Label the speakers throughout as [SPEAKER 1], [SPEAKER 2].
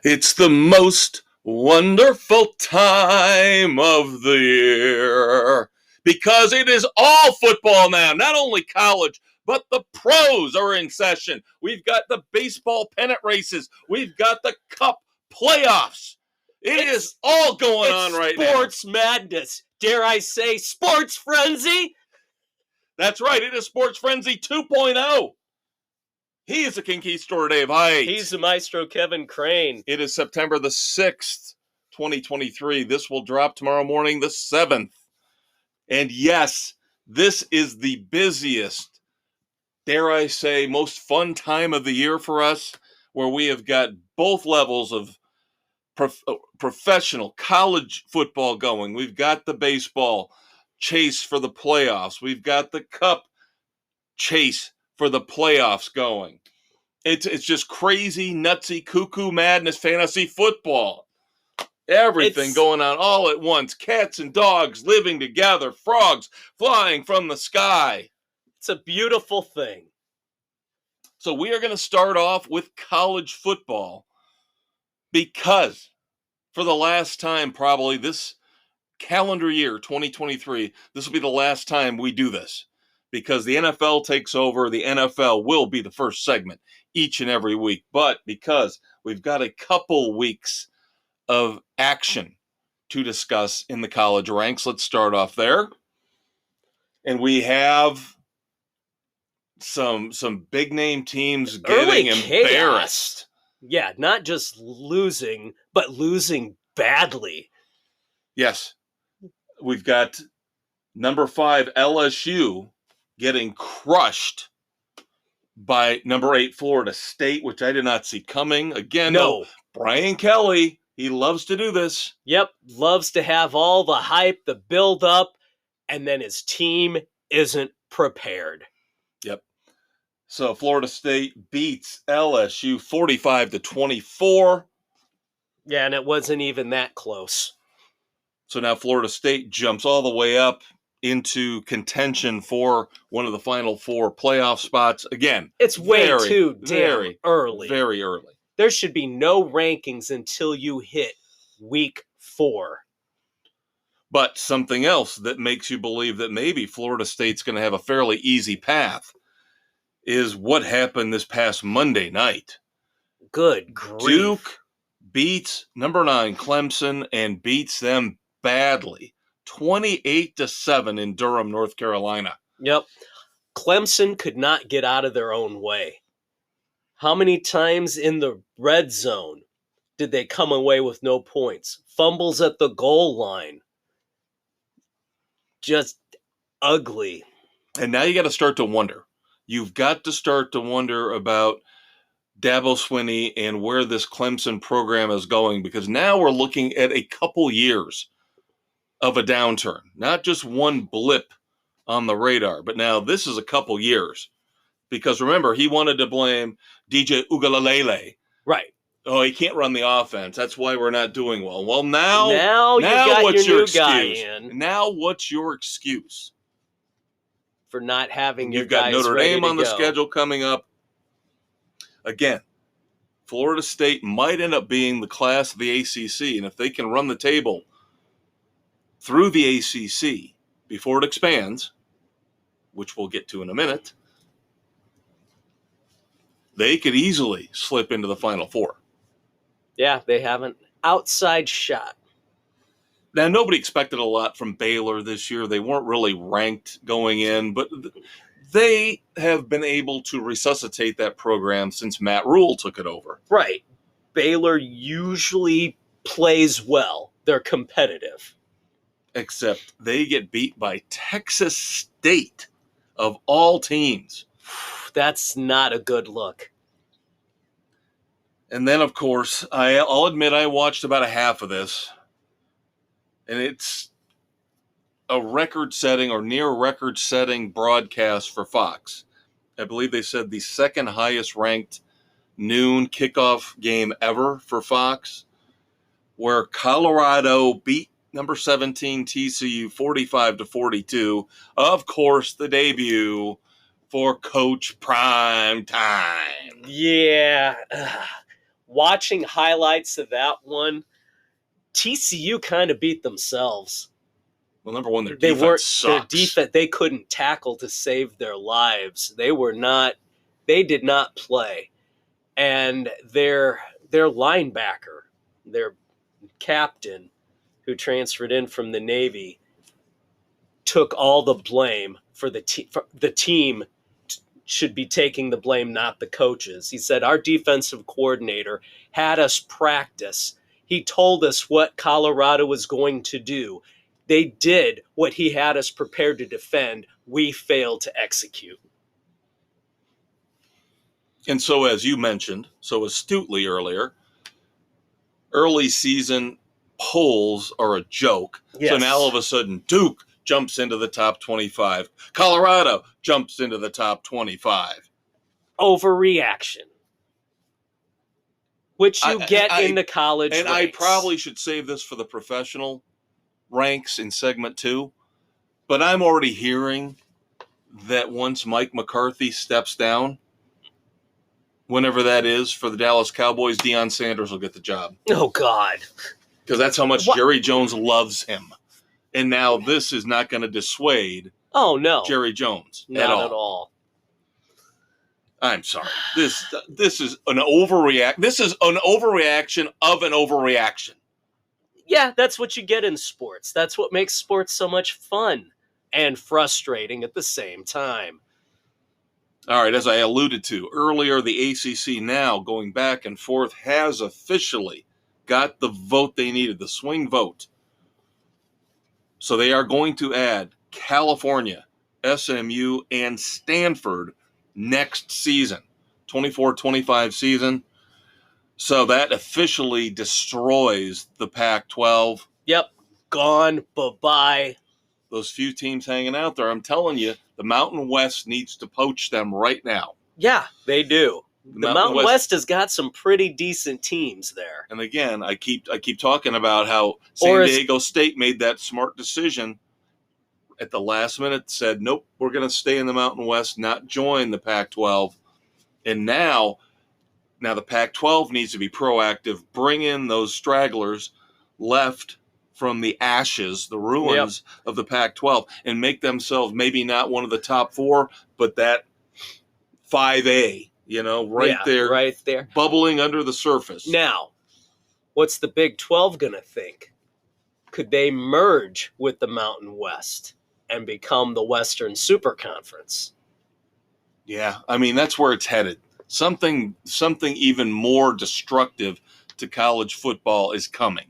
[SPEAKER 1] It's the most wonderful time of the year because it is all football now, not only college, but the pros are in session. We've got the baseball pennant races. We've got the cup playoffs. It's all going on right now.
[SPEAKER 2] Sports madness. Dare I say sports frenzy?
[SPEAKER 1] That's right. It is Sports Frenzy 2.0. He is the Conquistador Dave Height.
[SPEAKER 2] He's the Maestro Kevin Crane.
[SPEAKER 1] It is September the 6th, 2023. This will drop tomorrow morning, the 7th. And yes, this is the busiest, dare I say, most fun time of the year for us, where we have got both levels of professional college football going. We've got the baseball chase for the playoffs. We've got the cup chase for the playoffs going. It's just crazy, nutsy, cuckoo madness, fantasy football. Everything going on all at once. Cats and dogs living together. Frogs flying from the sky.
[SPEAKER 2] It's a beautiful thing.
[SPEAKER 1] So we are going to start off with college football because for the last time, probably this calendar year, 2023, this will be the last time we do this. Because the NFL takes over, the NFL will be the first segment each and every week. But because we've got a couple weeks of action to discuss in the college ranks, let's start off there. And we have some big name teams getting embarrassed.
[SPEAKER 2] Yeah, not just losing, but losing badly.
[SPEAKER 1] Yes. We've got number 5 LSU getting crushed by number 8 Florida State, which I did not see coming. Again,
[SPEAKER 2] no.
[SPEAKER 1] Brian Kelly, he loves to do this.
[SPEAKER 2] Yep, loves to have all the hype, the build-up, and then his team isn't prepared.
[SPEAKER 1] Yep. So Florida State beats LSU 45-24.
[SPEAKER 2] Yeah, and it wasn't even that close.
[SPEAKER 1] So now Florida State jumps all the way up into contention for one of the final 4 playoff spots. Again,
[SPEAKER 2] it's way too damn early.
[SPEAKER 1] Very early.
[SPEAKER 2] There should be no rankings until you hit week 4.
[SPEAKER 1] But something else that makes you believe that maybe Florida State's going to have a fairly easy path is what happened this past Monday night.
[SPEAKER 2] Good grief.
[SPEAKER 1] Duke beats number 9 Clemson and beats them badly. 28-7 in Durham, North Carolina.
[SPEAKER 2] Yep. Clemson could not get out of their own way. How many times in the red zone did they come away with no points? Fumbles at the goal line. Just ugly.
[SPEAKER 1] And now you got to start to wonder. You've got to start to wonder about Dabo Swinney and where this Clemson program is going, because now we're looking at a couple years of a downturn, not just one blip on the radar, but now this is a couple years. Because remember, he wanted to blame DJ Ugalalele.
[SPEAKER 2] Right.
[SPEAKER 1] Oh, he can't run the offense. That's why we're not doing well. Well, now
[SPEAKER 2] you got
[SPEAKER 1] what's
[SPEAKER 2] your new
[SPEAKER 1] excuse?
[SPEAKER 2] guy in.
[SPEAKER 1] Now what's your excuse?
[SPEAKER 2] For not having your
[SPEAKER 1] You've got
[SPEAKER 2] guys
[SPEAKER 1] Notre
[SPEAKER 2] ready
[SPEAKER 1] Dame
[SPEAKER 2] to
[SPEAKER 1] on the
[SPEAKER 2] go.
[SPEAKER 1] schedule coming up. Again, Florida State might end up being the class of the ACC, and if they can run the table through the ACC before it expands, which we'll get to in a minute, they could easily slip into the Final Four.
[SPEAKER 2] Yeah, they have an outside shot.
[SPEAKER 1] Now, nobody expected a lot from Baylor this year. They weren't really ranked going in, but they have been able to resuscitate that program since Matt Rule took it over.
[SPEAKER 2] Right. Baylor usually plays well. They're competitive.
[SPEAKER 1] Except they get beat by Texas State, of all teams.
[SPEAKER 2] That's not a good look.
[SPEAKER 1] And then, of course, I'll admit I watched about a half of this. And it's a record-setting or near record-setting broadcast for Fox. I believe they said the second highest-ranked noon kickoff game ever for Fox, where Colorado beat number 17 TCU 45-42. Of course, the debut for Coach Prime Time.
[SPEAKER 2] Yeah. watching highlights of that one, TCU kind of beat themselves.
[SPEAKER 1] Well, number one, their defense sucks.
[SPEAKER 2] They couldn't tackle to save their lives. They did not play. And their linebacker, their captain, who transferred in from the Navy, took all the blame for the team. Should be taking the blame, not the coaches. He said, our defensive coordinator had us practice. He told us what Colorado was going to do. They did what he had us prepared to defend. We failed to execute.
[SPEAKER 1] And so, as you mentioned so astutely earlier, early season polls are a joke.
[SPEAKER 2] Yes.
[SPEAKER 1] So now all of a sudden, Duke jumps into the top 25. Colorado jumps into the top 25.
[SPEAKER 2] Overreaction. Which you get in the college
[SPEAKER 1] and
[SPEAKER 2] ranks.
[SPEAKER 1] I probably should save this for the professional ranks in segment 2. But I'm already hearing that once Mike McCarthy steps down, whenever that is, for the Dallas Cowboys, Deion Sanders will get the job.
[SPEAKER 2] Oh, God.
[SPEAKER 1] Because that's how much Jerry Jones loves him. And now this is not going to dissuade Jerry Jones
[SPEAKER 2] at all.
[SPEAKER 1] I'm sorry. This is an overreact. This is an overreaction of an overreaction.
[SPEAKER 2] Yeah, that's what you get in sports. That's what makes sports so much fun and frustrating at the same time.
[SPEAKER 1] All right, as I alluded to earlier, the ACC now going back and forth has officially got the vote they needed, the swing vote. So they are going to add California, SMU, and Stanford next season, 24-25 season. So that officially destroys the Pac-12.
[SPEAKER 2] Yep, gone, bye-bye.
[SPEAKER 1] Those few teams hanging out there, I'm telling you, the Mountain West needs to poach them right now.
[SPEAKER 2] Yeah, they do. The Mountain West has got some pretty decent teams there.
[SPEAKER 1] And again, I keep talking about how San Diego State made that smart decision at the last minute, said, nope, we're going to stay in the Mountain West, not join the Pac-12. And now the Pac-12 needs to be proactive, bring in those stragglers left from the ashes, the ruins of the Pac-12, and make themselves maybe not one of the top 4, but that 5A, right there, bubbling under the surface.
[SPEAKER 2] Now, what's the Big 12 going to think? Could they merge with the Mountain West and become the Western Super Conference?
[SPEAKER 1] Yeah, I mean, that's where it's headed. Something even more destructive to college football is coming.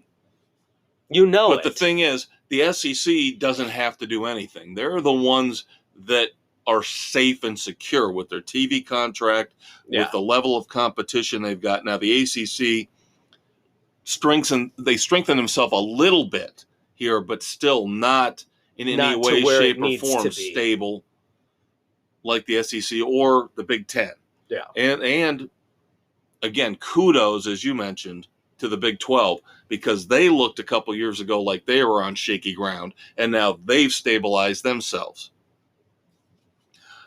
[SPEAKER 1] But the thing is, the SEC doesn't have to do anything. They're the ones that are safe and secure with their TV contract, with the level of competition they've got. Now, the ACC strengthen themselves a little bit here, but still not in any way, shape, or form stable like the SEC or the Big Ten.
[SPEAKER 2] Yeah.
[SPEAKER 1] And again, kudos, as you mentioned, to the Big 12, because they looked a couple years ago like they were on shaky ground, and now they've stabilized themselves.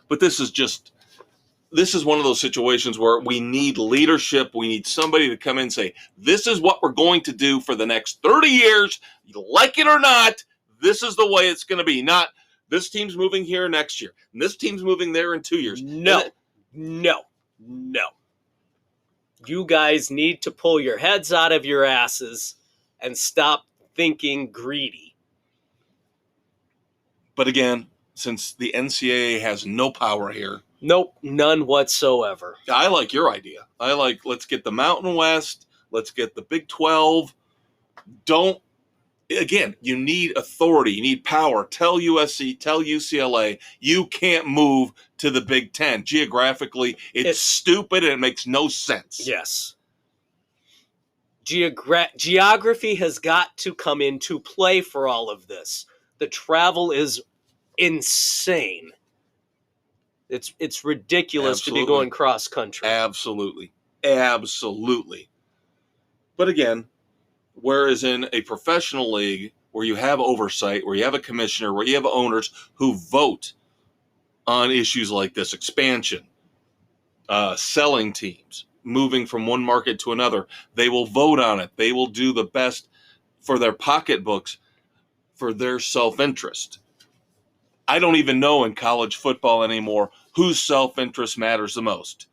[SPEAKER 1] But this is one of those situations where we need leadership. We need somebody to come in and say, this is what we're going to do for the next 30 years. You like it or not, this is the way it's going to be. Not this team's moving here next year, and this team's moving there in 2 years.
[SPEAKER 2] No. You guys need to pull your heads out of your asses and stop thinking greedy.
[SPEAKER 1] But again, since the NCAA has no power here.
[SPEAKER 2] Nope, none whatsoever.
[SPEAKER 1] I like your idea. Let's get the Mountain West. Let's get the Big 12. You need authority. You need power. Tell USC, tell UCLA, you can't move to the Big 10. Geographically, it's stupid and it makes no sense.
[SPEAKER 2] Yes. Geography has got to come into play for all of this. The travel is insane. It's ridiculous to be going cross country.
[SPEAKER 1] Absolutely. But again, whereas in a professional league where you have oversight, where you have a commissioner, where you have owners who vote on issues like this, expansion, selling teams, moving from one market to another. They will vote on it. They will do the best for their pocketbooks, for their self-interest. I don't even know in college football anymore whose self-interest matters the most.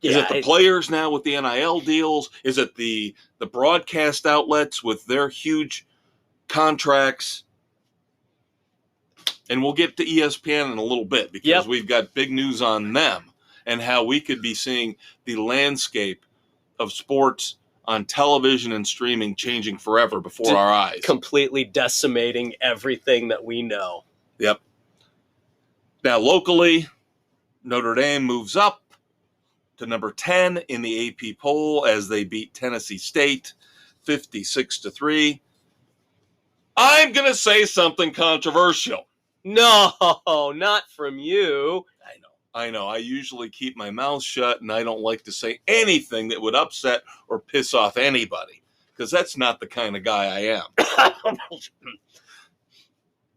[SPEAKER 1] Is it the players now with the NIL deals? Is it the broadcast outlets with their huge contracts? And we'll get to ESPN in a little bit because we've got big news on them and how we could be seeing the landscape of sports on television and streaming changing forever before our eyes.
[SPEAKER 2] Completely decimating everything that we know.
[SPEAKER 1] Yep. Now, locally, Notre Dame moves up to number 10 in the AP poll as they beat Tennessee State 56-3. I'm going to say something controversial.
[SPEAKER 2] No, not from you.
[SPEAKER 1] I know. I usually keep my mouth shut, and I don't like to say anything that would upset or piss off anybody, because that's not the kind of guy I am.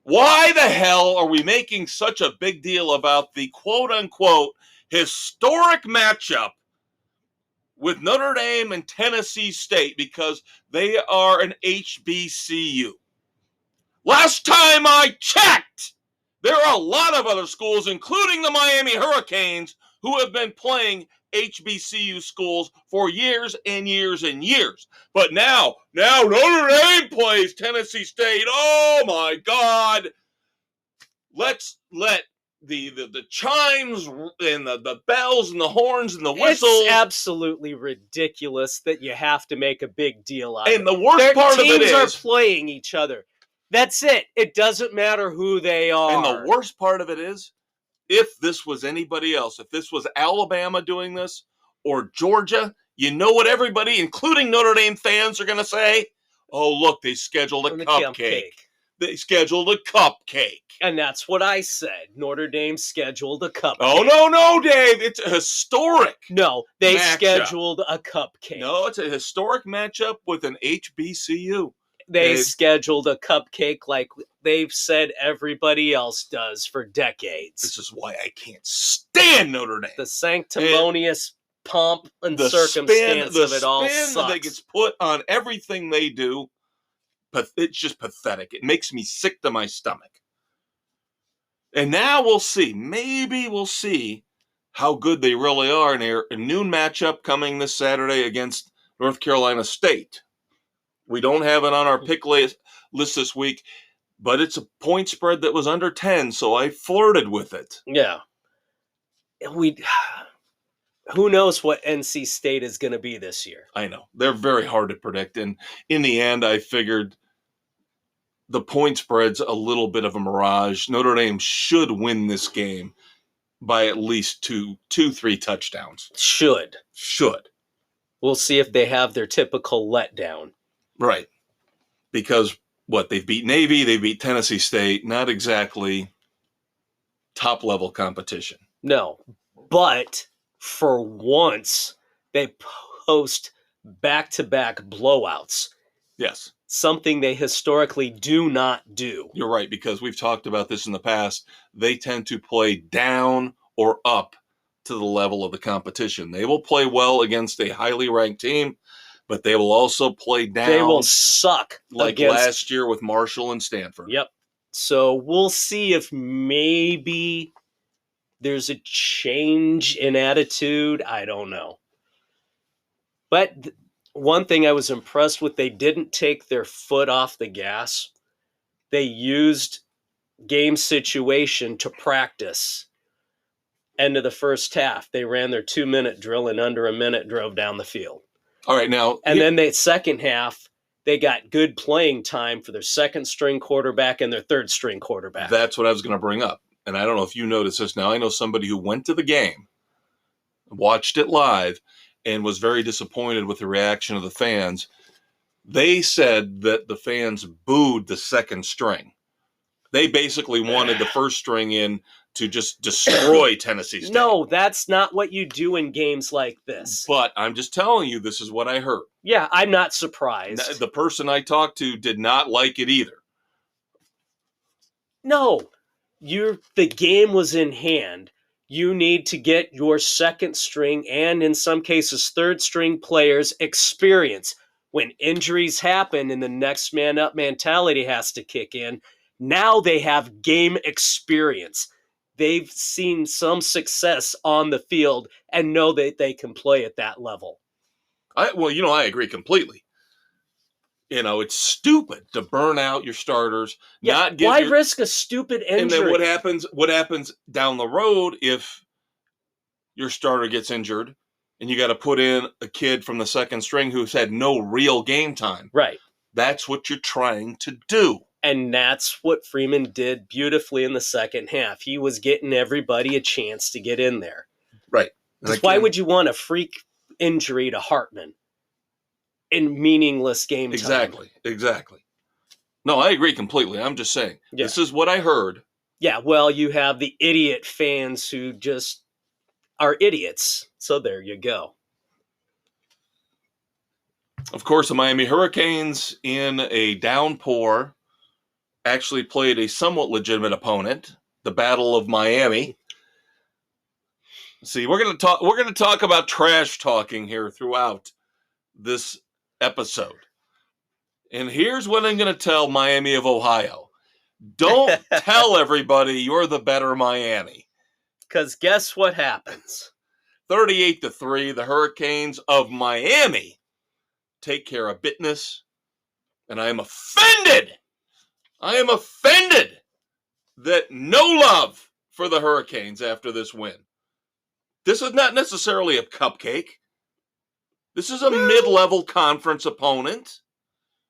[SPEAKER 1] Why the hell are we making such a big deal about the quote-unquote historic matchup with Notre Dame and Tennessee State? Because they are an HBCU. Last time I checked, there are a lot of other schools, including the Miami Hurricanes, who have been playing HBCU schools for years and years and years. But now Notre Dame plays Tennessee State. Oh my God. Let's let the chimes and the bells and the horns and the whistles.
[SPEAKER 2] It's absolutely ridiculous that you have to make a big deal out of it.
[SPEAKER 1] And the worst part of it is,
[SPEAKER 2] teams are playing each other. That's it. It doesn't matter who they are.
[SPEAKER 1] And the worst part of it is, if this was anybody else, if this was Alabama doing this or Georgia, you know what everybody, including Notre Dame fans, are going to say? Oh, look, they scheduled a cupcake. They scheduled a cupcake.
[SPEAKER 2] And that's what I said. Notre Dame scheduled a cupcake.
[SPEAKER 1] Oh, no, Dave. It's a historic
[SPEAKER 2] No, they
[SPEAKER 1] matchup.
[SPEAKER 2] Scheduled a cupcake.
[SPEAKER 1] No, it's a historic matchup with an HBCU.
[SPEAKER 2] They scheduled a cupcake like they've said everybody else does for decades.
[SPEAKER 1] This is why I can't stand Notre Dame.
[SPEAKER 2] The sanctimonious pomp and circumstance of it all sucks.
[SPEAKER 1] That gets put on everything they do, but it's just pathetic. It makes me sick to my stomach. And now we'll see. Maybe we'll see how good they really are in a noon matchup coming this Saturday against North Carolina State. We don't have it on our pick list this week, but it's a point spread that was under 10, so I flirted with it.
[SPEAKER 2] Yeah. Who knows what NC State is going to be this year?
[SPEAKER 1] I know. They're very hard to predict, and in the end, I figured the point spread's a little bit of a mirage. Notre Dame should win this game by at least 3 touchdowns.
[SPEAKER 2] Should. We'll see if they have their typical letdown.
[SPEAKER 1] Right. Because, they've beat Navy, they beat Tennessee State, not exactly top-level competition.
[SPEAKER 2] No, but for once, they post back-to-back blowouts.
[SPEAKER 1] Yes.
[SPEAKER 2] Something they historically do not do.
[SPEAKER 1] You're right, because we've talked about this in the past. They tend to play down or up to the level of the competition. They will play well against a highly ranked team, but they will also play down.
[SPEAKER 2] They will suck.
[SPEAKER 1] Like last year with Marshall and Stanford.
[SPEAKER 2] Yep. So we'll see if maybe there's a change in attitude. I don't know. But one thing I was impressed with, they didn't take their foot off the gas. They used game situation to practice. End of the first half, they ran their 2-minute drill and under a minute drove down the field.
[SPEAKER 1] All right, now.
[SPEAKER 2] And then the second half, they got good playing time for their second string quarterback and their third string quarterback.
[SPEAKER 1] That's what I was going to bring up. And I don't know if you noticed this now. I know somebody who went to the game, watched it live, and was very disappointed with the reaction of the fans. They said that the fans booed the second string. They basically wanted the first string in to just destroy Tennessee State.
[SPEAKER 2] No, that's not what you do in games like this.
[SPEAKER 1] But I'm just telling you, this is what I heard.
[SPEAKER 2] Yeah, I'm not surprised.
[SPEAKER 1] The person I talked to did not like it either.
[SPEAKER 2] No, the game was in hand. You need to get your second string and, in some cases, third string players experience. When injuries happen and the next man up mentality has to kick in, now they have game experience. They've seen some success on the field and know that they can play at that level.
[SPEAKER 1] I agree completely. It's stupid to burn out your starters.
[SPEAKER 2] Yeah, why risk a stupid injury?
[SPEAKER 1] And then what happens down the road if your starter gets injured and you got to put in a kid from the second string who's had no real game time?
[SPEAKER 2] Right.
[SPEAKER 1] That's what you're trying to do.
[SPEAKER 2] And that's what Freeman did beautifully in the second half. He was getting everybody a chance to get in there.
[SPEAKER 1] Right.
[SPEAKER 2] Why would you want a freak injury to Hartman in meaningless game time?
[SPEAKER 1] Exactly. No, I agree completely. I'm just saying. Yeah. This is what I heard.
[SPEAKER 2] Yeah, well, you have the idiot fans who just are idiots. So there you go.
[SPEAKER 1] Of course, the Miami Hurricanes, in a downpour, actually played a somewhat legitimate opponent, the Battle of Miami. See, we're going to talk about trash talking here throughout this episode. And here's what I'm going to tell Miami of Ohio. Don't tell everybody you're the better Miami.
[SPEAKER 2] Because guess what happens?
[SPEAKER 1] 38-3, the Hurricanes of Miami take care of business. And I am offended. That no love for the Hurricanes after this win. This is not necessarily a cupcake. This is a mid-level conference opponent.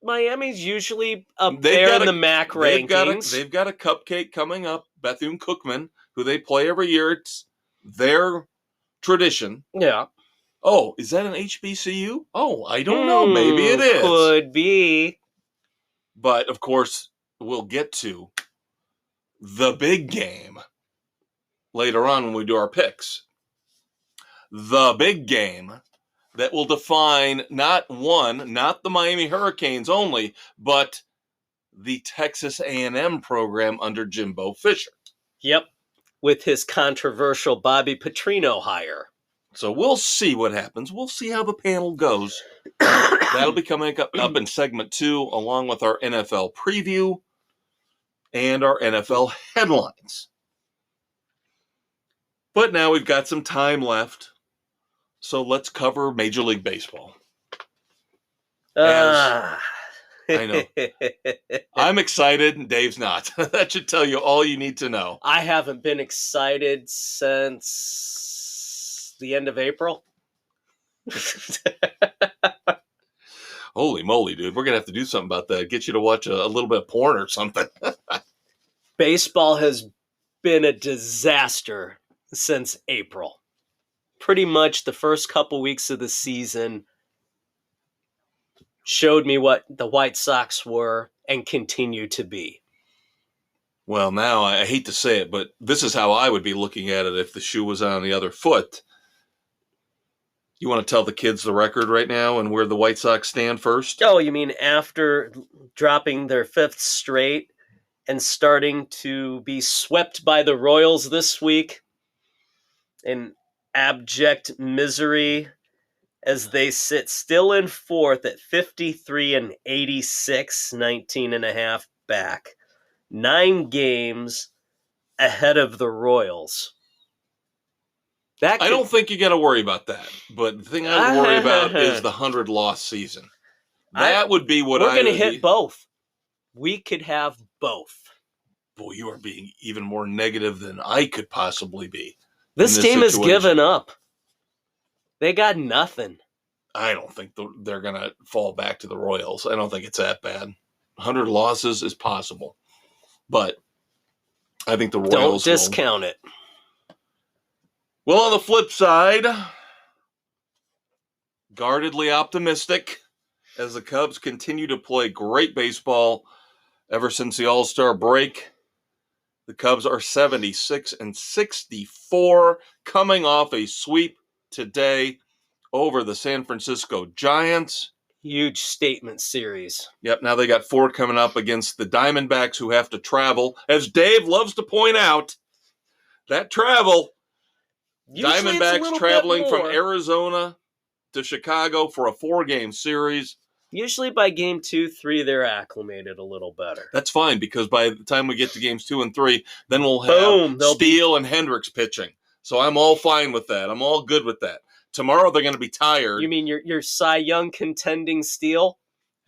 [SPEAKER 2] Miami's usually up there in the MAC rankings.
[SPEAKER 1] They've got a cupcake coming up, Bethune-Cookman, who they play every year. It's their tradition.
[SPEAKER 2] Yeah.
[SPEAKER 1] Oh, is that an HBCU? Oh, I don't know. Maybe it is.
[SPEAKER 2] Could be.
[SPEAKER 1] But, of course, we'll get to the big game later on when we do our picks. The big game that will define not the Miami Hurricanes only, but the Texas A&M program under Jimbo Fisher.
[SPEAKER 2] Yep, with his controversial Bobby Petrino hire.
[SPEAKER 1] So we'll see what happens. We'll see how the panel goes. That'll be coming up in segment 2, along with our NFL preview and our NFL headlines. But now we've got some time left. So let's cover Major League Baseball. I know. I'm excited, and Dave's not. That should tell you all you need to know.
[SPEAKER 2] I haven't been excited since the end of April.
[SPEAKER 1] Holy moly, dude. We're going to have to do something about that. Get you to watch a little bit of porn or something.
[SPEAKER 2] Baseball has been a disaster since April. Pretty much the first couple weeks of the season showed me what the White Sox were and continue to be.
[SPEAKER 1] Well, now I hate to say it, but this is how I would be looking at it if the shoe was on the other foot. You want to tell the kids the record right now and where the White Sox stand first?
[SPEAKER 2] Oh, you mean after dropping their 5th straight and starting to be swept by the Royals this week in abject misery as they sit still in 4th at 53-86, 19 and a half back. 9 games ahead of the Royals.
[SPEAKER 1] I don't think you got to worry about that. But the thing I would worry about is the 100-loss season. That would be what
[SPEAKER 2] we're going to hit both. We could have both.
[SPEAKER 1] Boy, you are being even more negative than I could possibly be.
[SPEAKER 2] This team has given up. They got nothing.
[SPEAKER 1] I don't think they're going to fall back to the Royals. I don't think it's that bad. 100 losses is possible. But I think the Royals
[SPEAKER 2] don't discount it.
[SPEAKER 1] Well, on the flip side, guardedly optimistic as the Cubs continue to play great baseball ever since the All-Star break. The Cubs are 76-64, coming off a sweep today over the San Francisco Giants.
[SPEAKER 2] Huge statement series.
[SPEAKER 1] Yep, now they got 4 coming up against the Diamondbacks, who have to travel. As Dave loves to point out, that travel
[SPEAKER 2] Usually it's a
[SPEAKER 1] Diamondbacks
[SPEAKER 2] little
[SPEAKER 1] traveling
[SPEAKER 2] bit
[SPEAKER 1] from
[SPEAKER 2] more.
[SPEAKER 1] Arizona to Chicago for a 4-game series.
[SPEAKER 2] Usually by game 2, 3, they're acclimated a little better.
[SPEAKER 1] That's fine, because by the time we get to games 2 and 3, then we'll have
[SPEAKER 2] Boom,
[SPEAKER 1] Steele and Hendricks pitching. So I'm all fine with that. I'm all good with that. Tomorrow they're going to be tired.
[SPEAKER 2] You mean your Cy Young contending Steele?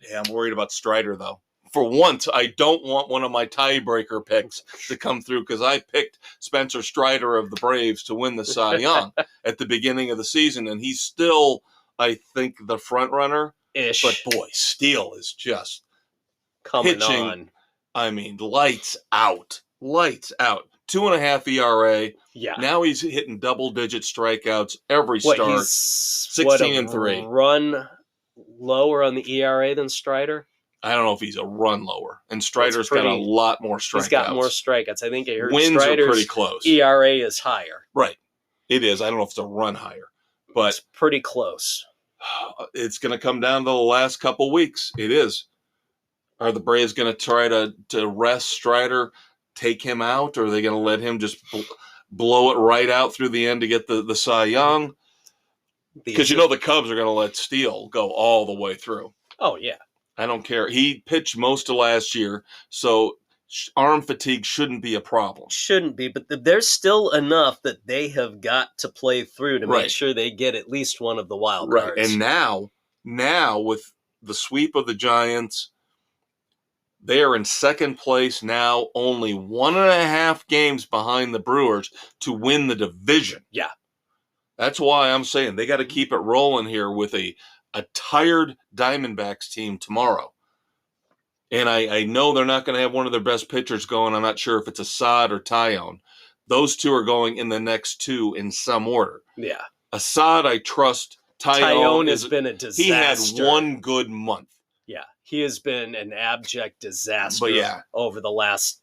[SPEAKER 1] Yeah, I'm worried about Strider, though. For once, I don't want one of my tiebreaker picks to come through, because I picked Spencer Strider of the Braves to win the Cy Young at the beginning of the season, and he's still, I think, the front runner.
[SPEAKER 2] Ish.
[SPEAKER 1] But boy, Steele is just
[SPEAKER 2] coming
[SPEAKER 1] pitching.
[SPEAKER 2] on.
[SPEAKER 1] I mean, lights out. Lights out. 2.5 ERA.
[SPEAKER 2] Yeah.
[SPEAKER 1] Now he's hitting double-digit strikeouts every
[SPEAKER 2] What,
[SPEAKER 1] start.
[SPEAKER 2] he's
[SPEAKER 1] 16 and 3.
[SPEAKER 2] Run lower on the ERA than Strider?
[SPEAKER 1] I don't know if he's a run lower. And Strider's got a lot more strikeouts.
[SPEAKER 2] He's got more strikeouts. I think I heard
[SPEAKER 1] Wins
[SPEAKER 2] Strider's
[SPEAKER 1] are pretty close.
[SPEAKER 2] ERA is higher.
[SPEAKER 1] Right. It is. I don't know if it's a run higher. But
[SPEAKER 2] it's pretty close.
[SPEAKER 1] It's going to come down to the last couple weeks. It is. Are the Braves going to try to rest Strider, take him out, or are they going to let him just blow it right out through the end to get the Cy Young? Because the Cubs are going to let Steele go all the way through.
[SPEAKER 2] Oh, yeah.
[SPEAKER 1] I don't care. He pitched most of last year, so arm fatigue shouldn't be a problem.
[SPEAKER 2] Shouldn't be, but there's still enough that they have got to play through to make sure they get at least one of the wild cards.
[SPEAKER 1] And now with the sweep of the Giants, they are in second place now, only 1.5 games behind the Brewers to win the division.
[SPEAKER 2] Yeah.
[SPEAKER 1] That's why I'm saying they got to keep it rolling here with a tired Diamondbacks team tomorrow. And I know they're not going to have one of their best pitchers going. I'm not sure if it's Assad or Tyone. Those two are going in the next 2 in some order.
[SPEAKER 2] Yeah.
[SPEAKER 1] Assad, I trust.
[SPEAKER 2] Tyone has been a disaster.
[SPEAKER 1] He had one good month.
[SPEAKER 2] Yeah. He has been an abject disaster over the last,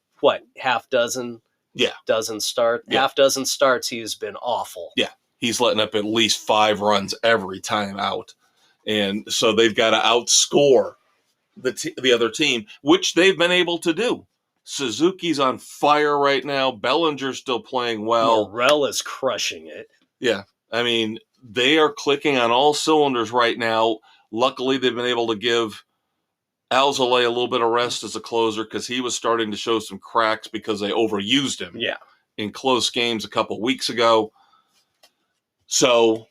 [SPEAKER 2] half dozen?
[SPEAKER 1] Yeah.
[SPEAKER 2] Dozen starts? Yeah. Half dozen starts, he has been awful.
[SPEAKER 1] Yeah. He's letting up at least 5 runs every time out. And so they've got to outscore the other team, which they've been able to do. Suzuki's on fire right now. Bellinger's still playing well.
[SPEAKER 2] Morel is crushing it.
[SPEAKER 1] Yeah. I mean, they are clicking on all cylinders right now. Luckily, they've been able to give Alzolay a little bit of rest as a closer, because he was starting to show some cracks because they overused him in close games a couple weeks ago. So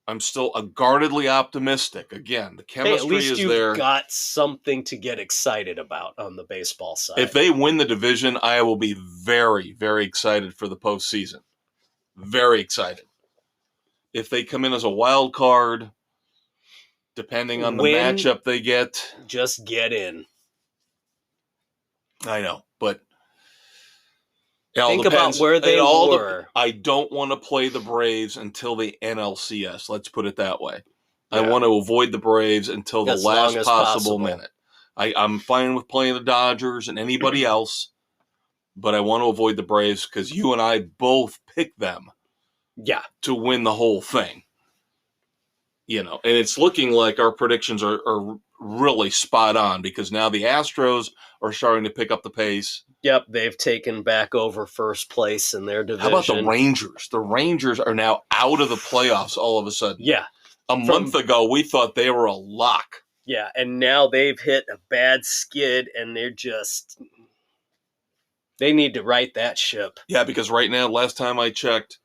[SPEAKER 1] I'm still guardedly optimistic. Again, the chemistry is there.
[SPEAKER 2] At least you've got something to get excited about on the baseball side.
[SPEAKER 1] If they win the division, I will be very, very excited for the postseason. Very excited. If they come in as a wild card, depending on the matchup they get,
[SPEAKER 2] just get in.
[SPEAKER 1] I know, but
[SPEAKER 2] think about where they were.
[SPEAKER 1] I don't want to play the Braves until the NLCS. Let's put it that way. Yeah. I want to avoid the Braves until the last possible minute. I'm fine with playing the Dodgers and anybody else, but I want to avoid the Braves because you and I both picked them to win the whole thing. And it's looking like our predictions are really spot on, because now the Astros are starting to pick up the pace.
[SPEAKER 2] Yep, they've taken back over first place in their division.
[SPEAKER 1] How about the Rangers? The Rangers are now out of the playoffs all of a sudden.
[SPEAKER 2] Yeah.
[SPEAKER 1] A month ago, we thought they were a lock.
[SPEAKER 2] Yeah, and now they've hit a bad skid, and they need to right that ship.
[SPEAKER 1] Yeah, because right now, last time I checked,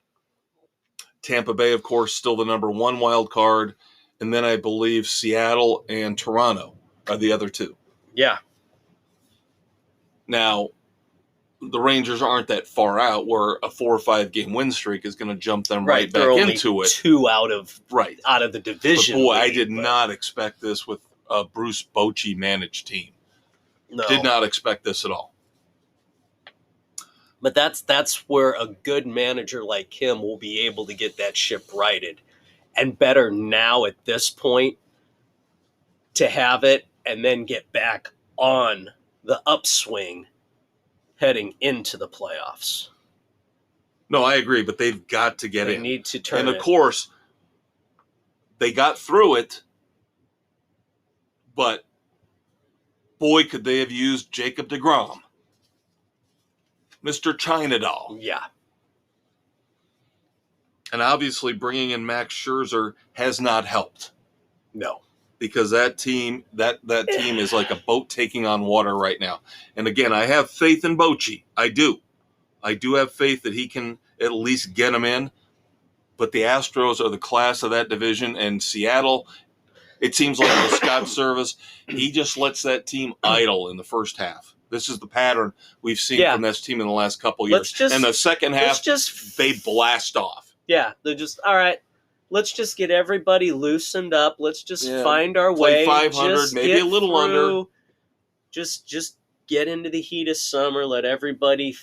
[SPEAKER 1] Tampa Bay, of course, still the number 1 wild card, and then I believe Seattle and Toronto are the other 2.
[SPEAKER 2] Yeah.
[SPEAKER 1] Now, the Rangers aren't that far out, where a 4 or 5 game win streak is going to jump them right back into it.
[SPEAKER 2] 2 out of the division.
[SPEAKER 1] But boy, I did not expect this with a Bruce Bochy managed team.
[SPEAKER 2] No.
[SPEAKER 1] Did not expect this at all.
[SPEAKER 2] But that's where a good manager like him will be able to get that ship righted. And better now at this point to have it and then get back on the upswing heading into the playoffs.
[SPEAKER 1] No, I agree, but they've got to get in.
[SPEAKER 2] They need to turn
[SPEAKER 1] it. And of course, they got through it, but boy, could they have used Jacob deGrom. Mr. China Doll.
[SPEAKER 2] Yeah.
[SPEAKER 1] And obviously bringing in Max Scherzer has not helped.
[SPEAKER 2] No.
[SPEAKER 1] Because that team is like a boat taking on water right now. And again, I have faith in Bochy. I do have faith that he can at least get them in. But the Astros are the class of that division, and Seattle, it seems like with Scott Service, he just lets that team idle in the first half. This is the pattern we've seen from this team in the last couple of years. And the second half, they blast off.
[SPEAKER 2] Yeah, they're just, all right, let's just get everybody loosened up. Let's just find our way.
[SPEAKER 1] 500, maybe a little under.
[SPEAKER 2] Just get into the heat of summer. Let everybody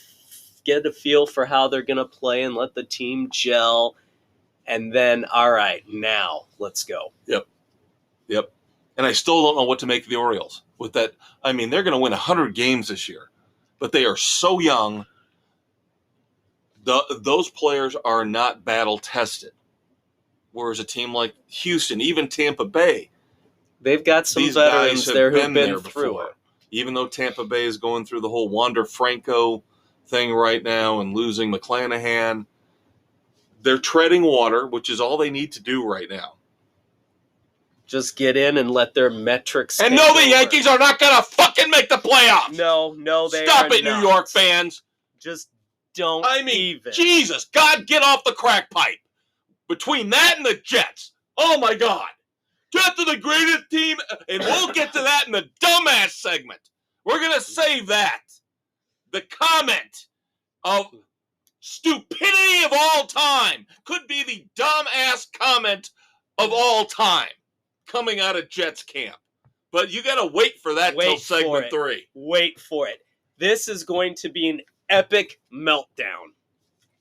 [SPEAKER 2] get a feel for how they're going to play and let the team gel. And then, all right, now let's go.
[SPEAKER 1] Yep. And I still don't know what to make of the Orioles with that. I mean, they're going to win 100 games this year, but they are so young. Those players are not battle tested. Whereas a team like Houston, even Tampa Bay,
[SPEAKER 2] they've got some veterans there who've been through it.
[SPEAKER 1] Even though Tampa Bay is going through the whole Wander Franco thing right now and losing McClanahan, they're treading water, which is all they need to do right now.
[SPEAKER 2] Just get in and let their metrics.
[SPEAKER 1] And no, the Yankees are not going to fucking make the playoffs.
[SPEAKER 2] No, they
[SPEAKER 1] Stop it, New York fans.
[SPEAKER 2] Just don't even.
[SPEAKER 1] Jesus, God, get off the crack pipe. Between that and the Jets, oh my God. Jets are the greatest team, and we'll get to that in the dumbass segment. We're going to save that. The comment of stupidity of all time could be the dumbass comment of all time coming out of Jets camp. But you got to wait for that till segment 3.
[SPEAKER 2] Wait for it. This is going to be an epic meltdown.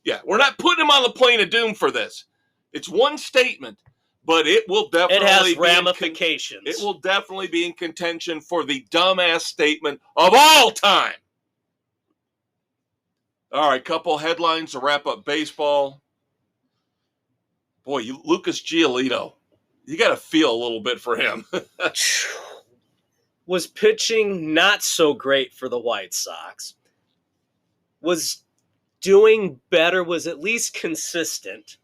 [SPEAKER 1] Yeah, we're not putting him on the plane of doom for this. It's one statement, but it will definitely
[SPEAKER 2] has ramifications.
[SPEAKER 1] It will definitely be in contention for the dumbass statement of all time. All right, couple headlines to wrap up baseball. Boy, Lucas Giolito, you got to feel a little bit for him.
[SPEAKER 2] Was pitching not so great for the White Sox. Was doing better, was at least consistent.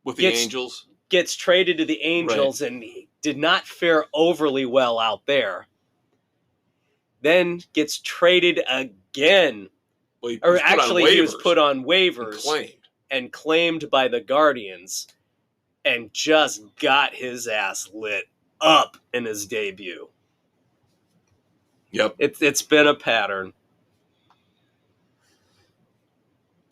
[SPEAKER 1] With the Angels?
[SPEAKER 2] Gets traded to the Angels and did not fare overly well out there. Then gets traded again.
[SPEAKER 1] Well,
[SPEAKER 2] he was put on waivers and claimed by the Guardians and just got his ass lit up in his debut.
[SPEAKER 1] Yep.
[SPEAKER 2] It's been a pattern.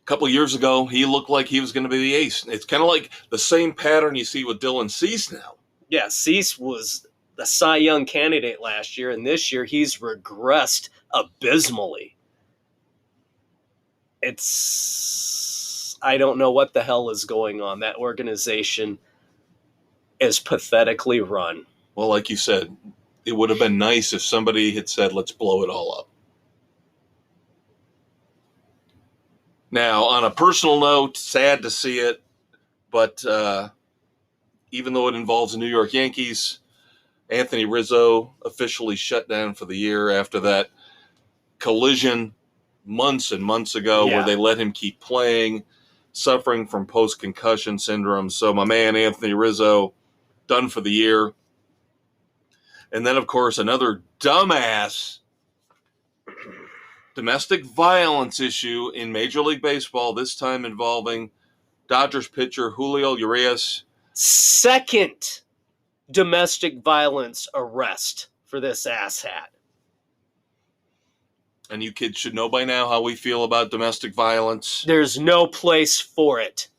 [SPEAKER 1] Couple years ago, he looked like he was going to be the ace. It's kind of like the same pattern you see with Dylan Cease now.
[SPEAKER 2] Yeah, Cease was the Cy Young candidate last year, and this year he's regressed abysmally. I don't know what the hell is going on. That organization is pathetically run.
[SPEAKER 1] Well, like you said, it would have been nice if somebody had said, let's blow it all up. Now, on a personal note, sad to see it, but even though it involves the New York Yankees, Anthony Rizzo officially shut down for the year after that collision months and months ago where they let him keep playing, suffering from post-concussion syndrome. So my man Anthony Rizzo, done for the year. And then, of course, another dumbass domestic violence issue in Major League Baseball, this time involving Dodgers pitcher Julio Urias.
[SPEAKER 2] Second domestic violence arrest for this asshat.
[SPEAKER 1] And you kids should know by now how we feel about domestic violence.
[SPEAKER 2] There's no place for it.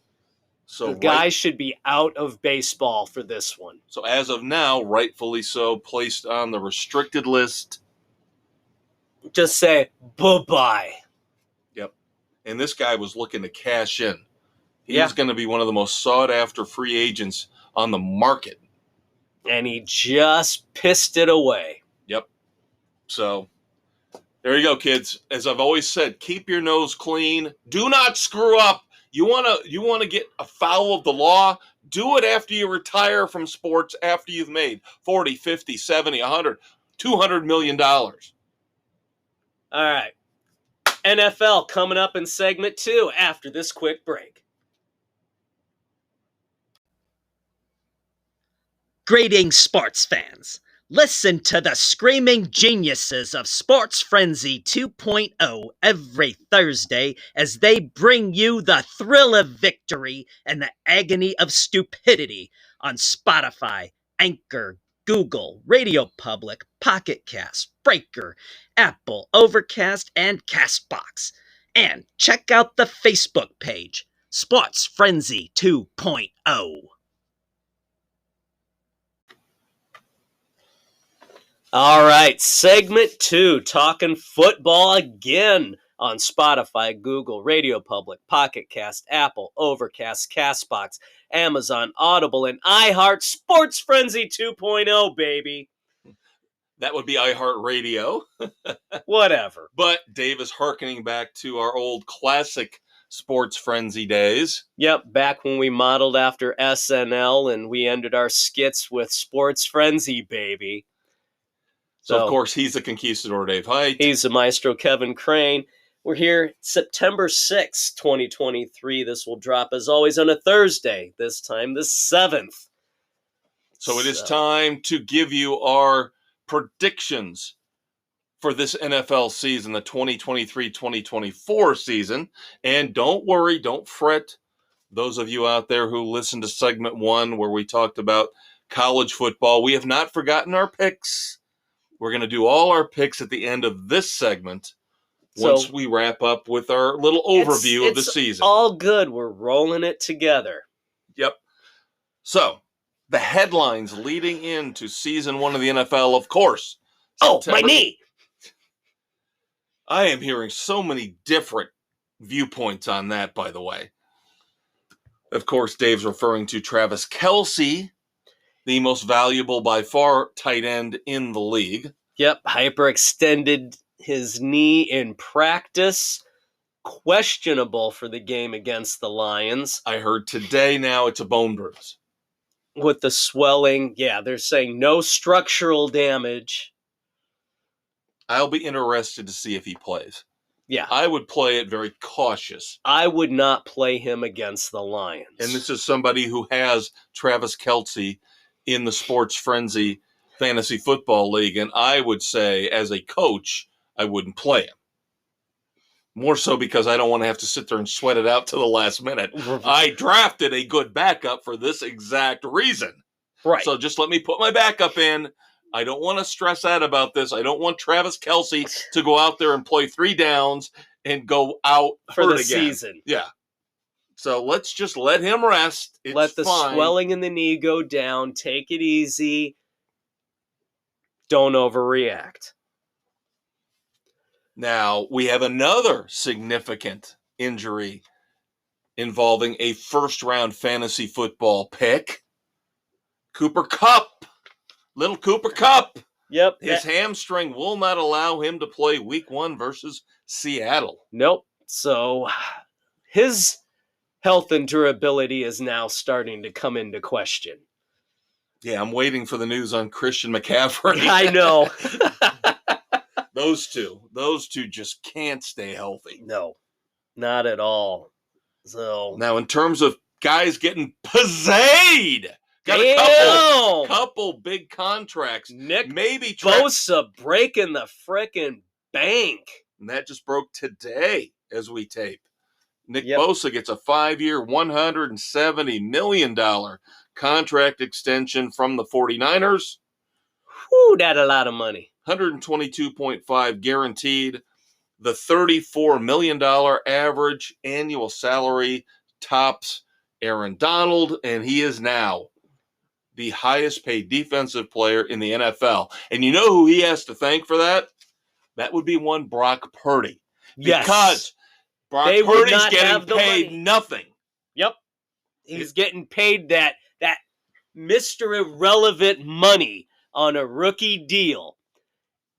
[SPEAKER 1] So
[SPEAKER 2] the guy should be out of baseball for this one.
[SPEAKER 1] So as of now, rightfully so, placed on the restricted list.
[SPEAKER 2] Just say bye-bye.
[SPEAKER 1] Yep. And this guy was looking to cash in. He was going to be one of the most sought-after free agents on the market.
[SPEAKER 2] And he just pissed it away.
[SPEAKER 1] Yep. So there you go, kids. As I've always said, keep your nose clean. Do not screw up. You want to get a foul of the law? Do it after you retire from sports, after you've made 40, 50, 70, 100, $200 million.
[SPEAKER 2] All right. NFL coming up in segment 2 after this quick break.
[SPEAKER 3] Greetings, sports fans. Listen to the screaming geniuses of Sports Frenzy 2.0 every Thursday as they bring you the thrill of victory and the agony of stupidity on Spotify, Anchor, Google, Radio Public, Pocket Cast, Breaker, Apple, Overcast, and Castbox. And check out the Facebook page, Sports Frenzy 2.0.
[SPEAKER 2] All right, segment 2, talking football again on Spotify, Google, Radio Public, Pocket Cast, Apple, Overcast, Castbox, Amazon, Audible, and iHeart. Sports Frenzy 2.0, baby.
[SPEAKER 1] That would be iHeartRadio.
[SPEAKER 2] Whatever.
[SPEAKER 1] But Dave is hearkening back to our old classic Sports Frenzy days.
[SPEAKER 2] Yep, back when we modeled after SNL and we ended our skits with Sports Frenzy, baby.
[SPEAKER 1] So, of course, he's the conquistador, Dave Height.
[SPEAKER 2] He's the maestro, Kevin Crane. We're here September 6th, 2023. This will drop, as always, on a Thursday, this time the 7th.
[SPEAKER 1] So it is time to give you our predictions for this NFL season, the 2023-2024 season. And don't worry, don't fret. Those of you out there who listened to segment 1 where we talked about college football, we have not forgotten our picks. We're going to do all our picks at the end of this segment once we wrap up with our little overview of the season.
[SPEAKER 2] All good. We're rolling it together.
[SPEAKER 1] Yep. So, the headlines leading into season 1 of the NFL, of course.
[SPEAKER 2] Oh, my knee!
[SPEAKER 1] I am hearing so many different viewpoints on that, by the way. Of course, Dave's referring to Travis Kelce, the most valuable by far tight end in the league.
[SPEAKER 2] Yep, hyperextended his knee in practice. Questionable for the game against the Lions.
[SPEAKER 1] I heard today now it's a bone bruise.
[SPEAKER 2] With the swelling, yeah, they're saying no structural damage.
[SPEAKER 1] I'll be interested to see if he plays.
[SPEAKER 2] Yeah.
[SPEAKER 1] I would play it very cautious.
[SPEAKER 2] I would not play him against the Lions.
[SPEAKER 1] And this is somebody who has Travis Kelce in the Sports Frenzy Fantasy Football League, and I would say, as a coach, I wouldn't play him. More so because I don't want to have to sit there and sweat it out to the last minute. I drafted a good backup for this exact reason.
[SPEAKER 2] Right.
[SPEAKER 1] So just let me put my backup in. I don't want to stress out about this. I don't want Travis Kelce to go out there and play 3 downs and go out
[SPEAKER 2] for the
[SPEAKER 1] again.
[SPEAKER 2] Season.
[SPEAKER 1] Yeah. So let's just let him rest. It's
[SPEAKER 2] let the
[SPEAKER 1] fine.
[SPEAKER 2] Swelling in the knee go down. Take it easy. Don't overreact.
[SPEAKER 1] Now, we have another significant injury involving a first-round fantasy football pick. Cooper Kupp. Little Cooper Kupp.
[SPEAKER 2] Yep.
[SPEAKER 1] His hamstring will not allow him to play week 1 versus Seattle.
[SPEAKER 2] Nope. So his health and durability is now starting to come into question.
[SPEAKER 1] Yeah, I'm waiting for the news on Christian McCaffrey.
[SPEAKER 2] I know.
[SPEAKER 1] Those two just can't stay healthy.
[SPEAKER 2] No, not at all. So
[SPEAKER 1] now, in terms of guys getting pizzayed, got a couple big contracts.
[SPEAKER 2] Nick
[SPEAKER 1] maybe
[SPEAKER 2] Bosa breaking the frickin' bank.
[SPEAKER 1] And that just broke today as we tape. Nick Bosa gets a 5-year, $170 million contract extension from the 49ers.
[SPEAKER 2] Whew, that's a lot of money.
[SPEAKER 1] 122.5 guaranteed. The $34 million average annual salary tops Aaron Donald, and he is now the highest paid defensive player in the NFL. And you know who he has to thank for that? That would be one Brock Purdy.
[SPEAKER 2] Yes.
[SPEAKER 1] Because Brock Purdy's getting paid nothing.
[SPEAKER 2] Yep. He's getting paid that Mr. Irrelevant money on a rookie deal.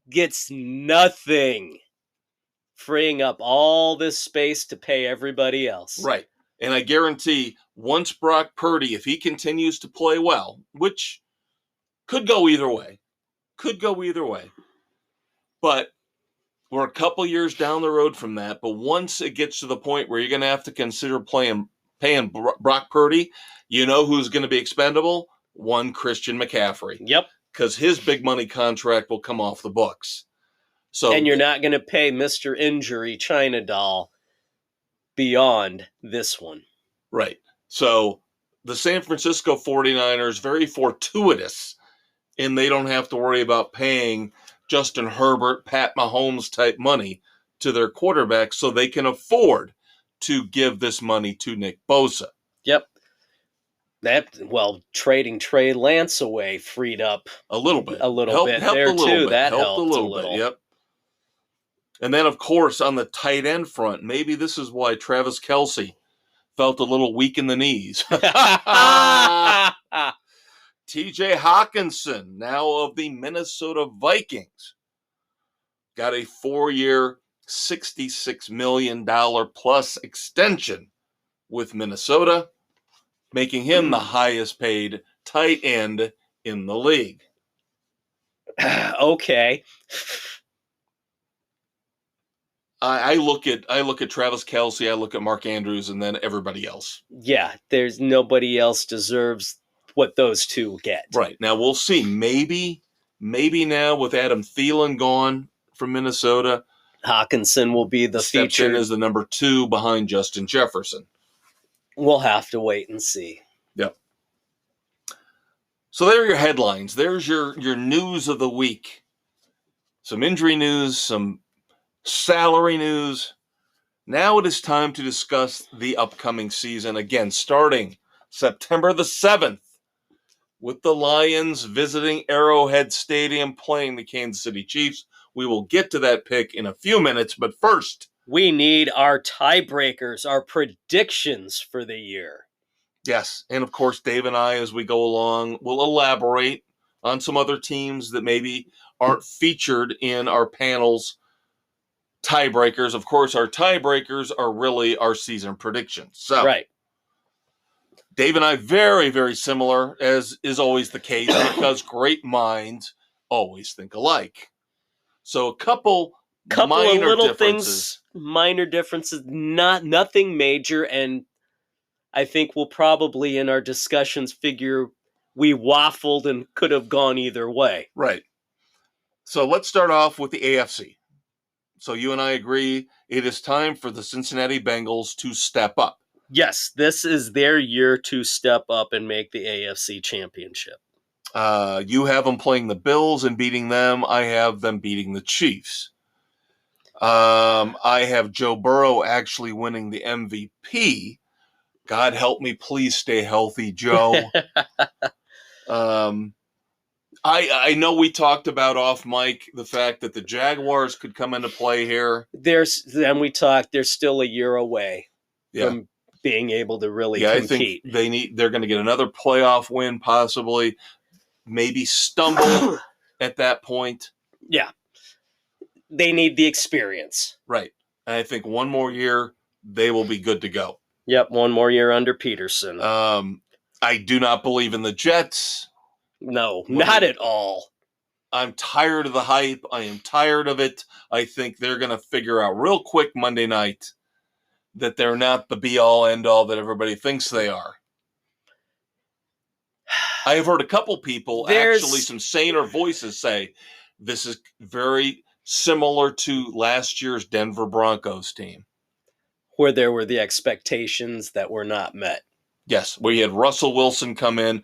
[SPEAKER 2] Gets nothing. Freeing up all this space to pay everybody else.
[SPEAKER 1] Right. And I guarantee once Brock Purdy, if he continues to play well, which could go either way, but we're a couple years down the road from that. But once it gets to the point where you're going to have to consider paying Brock Purdy, you know who's going to be expendable? one Christian McCaffrey.
[SPEAKER 2] Yep.
[SPEAKER 1] Because his big money contract will come off the books. So,
[SPEAKER 2] and you're not going to pay Mr. Injury China Doll beyond this one.
[SPEAKER 1] Right. So the San Francisco 49ers, very fortuitous, and they don't have to worry about paying Justin Herbert, Pat Mahomes type money to their quarterback, so they can afford to give this money to Nick Bosa.
[SPEAKER 2] Yep. Trading Trey Lance away freed up
[SPEAKER 1] a little bit.
[SPEAKER 2] Helped
[SPEAKER 1] too.
[SPEAKER 2] That
[SPEAKER 1] helped a little bit. Yep. And then, of course, on the tight end front, maybe this is why Travis Kelce felt a little weak in the knees. T.J. Hockenson, now of the Minnesota Vikings, got a 4-year, $66 million plus extension with Minnesota, making him the highest paid tight end in the league.
[SPEAKER 2] Okay.
[SPEAKER 1] I look at Travis Kelce, I look at Mark Andrews, and then everybody else.
[SPEAKER 2] Yeah, there's nobody else deserves what those two get.
[SPEAKER 1] Right. Now we'll see. Maybe now with Adam Thielen gone from Minnesota,
[SPEAKER 2] Hockenson will be the feature
[SPEAKER 1] as the number 2 behind Justin Jefferson.
[SPEAKER 2] We'll have to wait and see.
[SPEAKER 1] Yep. So there are your headlines. There's your news of the week. Some injury news, some salary news. Now it is time to discuss the upcoming season. Again, starting September the 7th with the Lions visiting Arrowhead Stadium playing the Kansas City Chiefs. We will get to that pick in a few minutes, but first,
[SPEAKER 2] we need our tiebreakers, our predictions for the year.
[SPEAKER 1] Yes, and of course, Dave and I, as we go along, will elaborate on some other teams that maybe aren't featured in our panel's tiebreakers. Of course, our tiebreakers are really our season predictions. So,
[SPEAKER 2] right.
[SPEAKER 1] Dave and I, very, very similar, as is always the case, because great minds always think alike. So, a couple minor
[SPEAKER 2] of little
[SPEAKER 1] differences.
[SPEAKER 2] Things, minor differences, nothing major, and I think we'll probably, in our discussions, figure we waffled and could have gone either way.
[SPEAKER 1] Right. So let's start off with the AFC. So you and I agree it is time for the Cincinnati Bengals to step up.
[SPEAKER 2] Yes, this is their year to step up and make the AFC Championship.
[SPEAKER 1] You have them playing the Bills and beating them. I have them beating the Chiefs. I have Joe Burrow actually winning the MVP. God help me, please stay healthy, Joe. I know we talked about off mic the fact that the Jaguars could come into play here.
[SPEAKER 2] They're still a year away from being able to really compete.
[SPEAKER 1] I think they're going to get another playoff win, possibly, maybe stumble at that point.
[SPEAKER 2] Yeah. They need the experience.
[SPEAKER 1] Right. And I think one more year, they will be good to go.
[SPEAKER 2] Yep, one more year under Peterson.
[SPEAKER 1] I do not believe in the Jets.
[SPEAKER 2] No, not at all.
[SPEAKER 1] I'm tired of the hype. I am tired of it. I think they're going to figure out real quick Monday night that they're not the be-all, end-all that everybody thinks they are. I have heard a couple people, actually some saner voices, say this is very similar to last year's Denver Broncos team.
[SPEAKER 2] Where there were the expectations that were not met.
[SPEAKER 1] Yes, where you had Russell Wilson come in,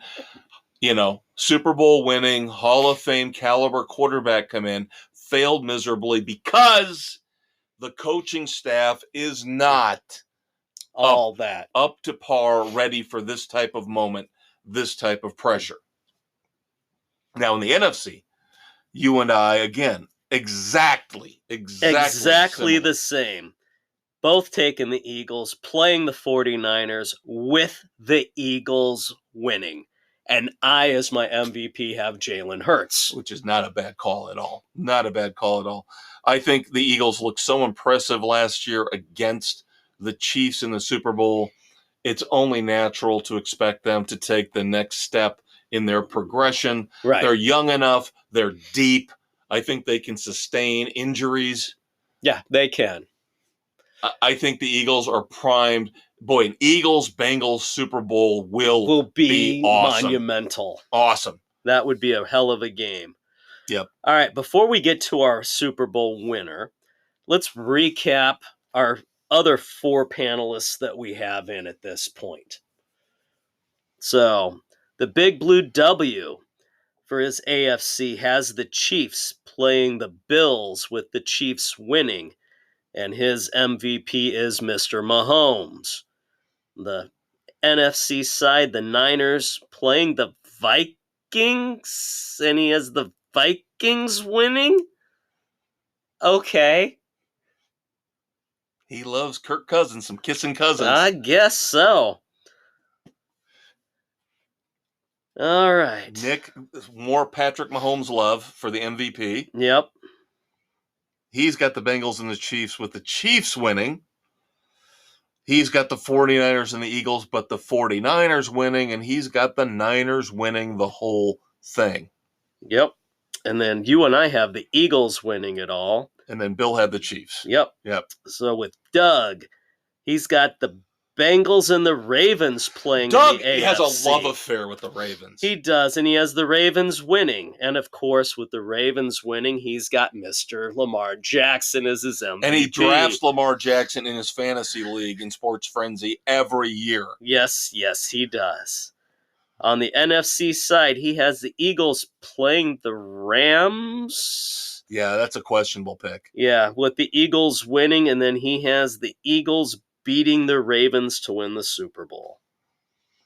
[SPEAKER 1] Super Bowl winning, Hall of Fame caliber quarterback come in, failed miserably because the coaching staff is not up to par, ready for this type of moment, this type of pressure. Now in the NFC, you and I, again, exactly
[SPEAKER 2] the same. Both taking the Eagles, playing the 49ers with the Eagles winning. And I, as my MVP, have Jalen Hurts.
[SPEAKER 1] Which is not a bad call at all. Not a bad call at all. I think the Eagles looked so impressive last year against the Chiefs in the Super Bowl. It's only natural to expect them to take the next step in their progression.
[SPEAKER 2] Right.
[SPEAKER 1] They're young enough. They're deep. I think they can sustain injuries.
[SPEAKER 2] Yeah, they can.
[SPEAKER 1] I think the Eagles are primed Boy, an Eagles-Bengals Super Bowl will
[SPEAKER 2] be
[SPEAKER 1] awesome.
[SPEAKER 2] monumental.
[SPEAKER 1] Awesome.
[SPEAKER 2] That would be a hell of a game.
[SPEAKER 1] Yep.
[SPEAKER 2] All right, before we get to our Super Bowl winner, let's recap our other 4 panelists that we have in at this point. So, the Big Blue W for his AFC has the Chiefs playing the Bills, with the Chiefs winning, and his MVP is Mr. Mahomes. The NFC side, the Niners playing the Vikings, and he has the Vikings winning? Okay.
[SPEAKER 1] He loves Kirk Cousins, some kissing cousins.
[SPEAKER 2] I guess so. All right.
[SPEAKER 1] Nick, more Patrick Mahomes love for the MVP.
[SPEAKER 2] Yep.
[SPEAKER 1] He's got the Bengals and the Chiefs, with the Chiefs winning. He's got the 49ers and the Eagles, but the 49ers winning, and he's got the Niners winning the whole thing.
[SPEAKER 2] Yep. And then you and I have the Eagles winning it all.
[SPEAKER 1] And then Bill had the Chiefs.
[SPEAKER 2] Yep. So with Doug, he's got the Bengals and the Ravens playing
[SPEAKER 1] Doug
[SPEAKER 2] in the AFC.
[SPEAKER 1] has a love affair with the Ravens.
[SPEAKER 2] He does, and he has the Ravens winning. And of course, with the Ravens winning, he's got Mr. Lamar Jackson as his MVP.
[SPEAKER 1] And he drafts Lamar Jackson in his fantasy league in Sports Frenzy every year.
[SPEAKER 2] Yes, he does. On the NFC side, he has the Eagles playing the Rams.
[SPEAKER 1] Yeah, that's a questionable pick.
[SPEAKER 2] Yeah, with the Eagles winning, and then he has the Eagles beating the Ravens to win the Super Bowl.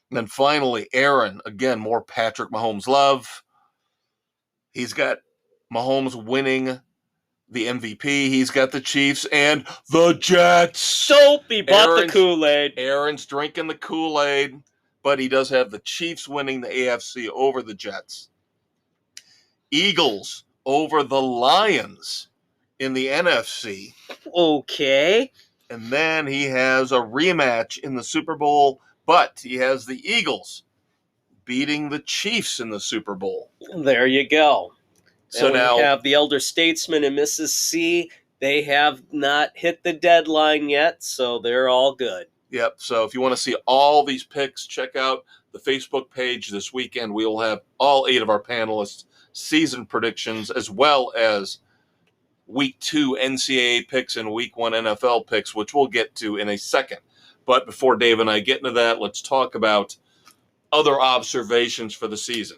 [SPEAKER 1] And then finally, Aaron, again, more Patrick Mahomes love. He's got Mahomes winning the MVP. He's got the Chiefs and the Jets.
[SPEAKER 2] Dope, he bought the Kool-Aid.
[SPEAKER 1] Aaron's drinking the Kool-Aid, but he does have the Chiefs winning the AFC over the Jets. Eagles over the Lions in the NFC.
[SPEAKER 2] Okay.
[SPEAKER 1] And then he has a rematch in the Super Bowl, but he has the Eagles beating the Chiefs in the Super Bowl.
[SPEAKER 2] There you go.
[SPEAKER 1] So
[SPEAKER 2] and
[SPEAKER 1] now
[SPEAKER 2] we have the Elder Statesman and Mrs. C. They have not hit the deadline yet, so they're all good.
[SPEAKER 1] Yep. So if you want to see all these picks, check out the Facebook page this weekend. We will have all 8 of our panelists' season predictions, as well as Week 2 NCAA picks and Week 1 NFL picks, which we'll get to in a second. But before Dave and I get into that, let's talk about other observations for the season.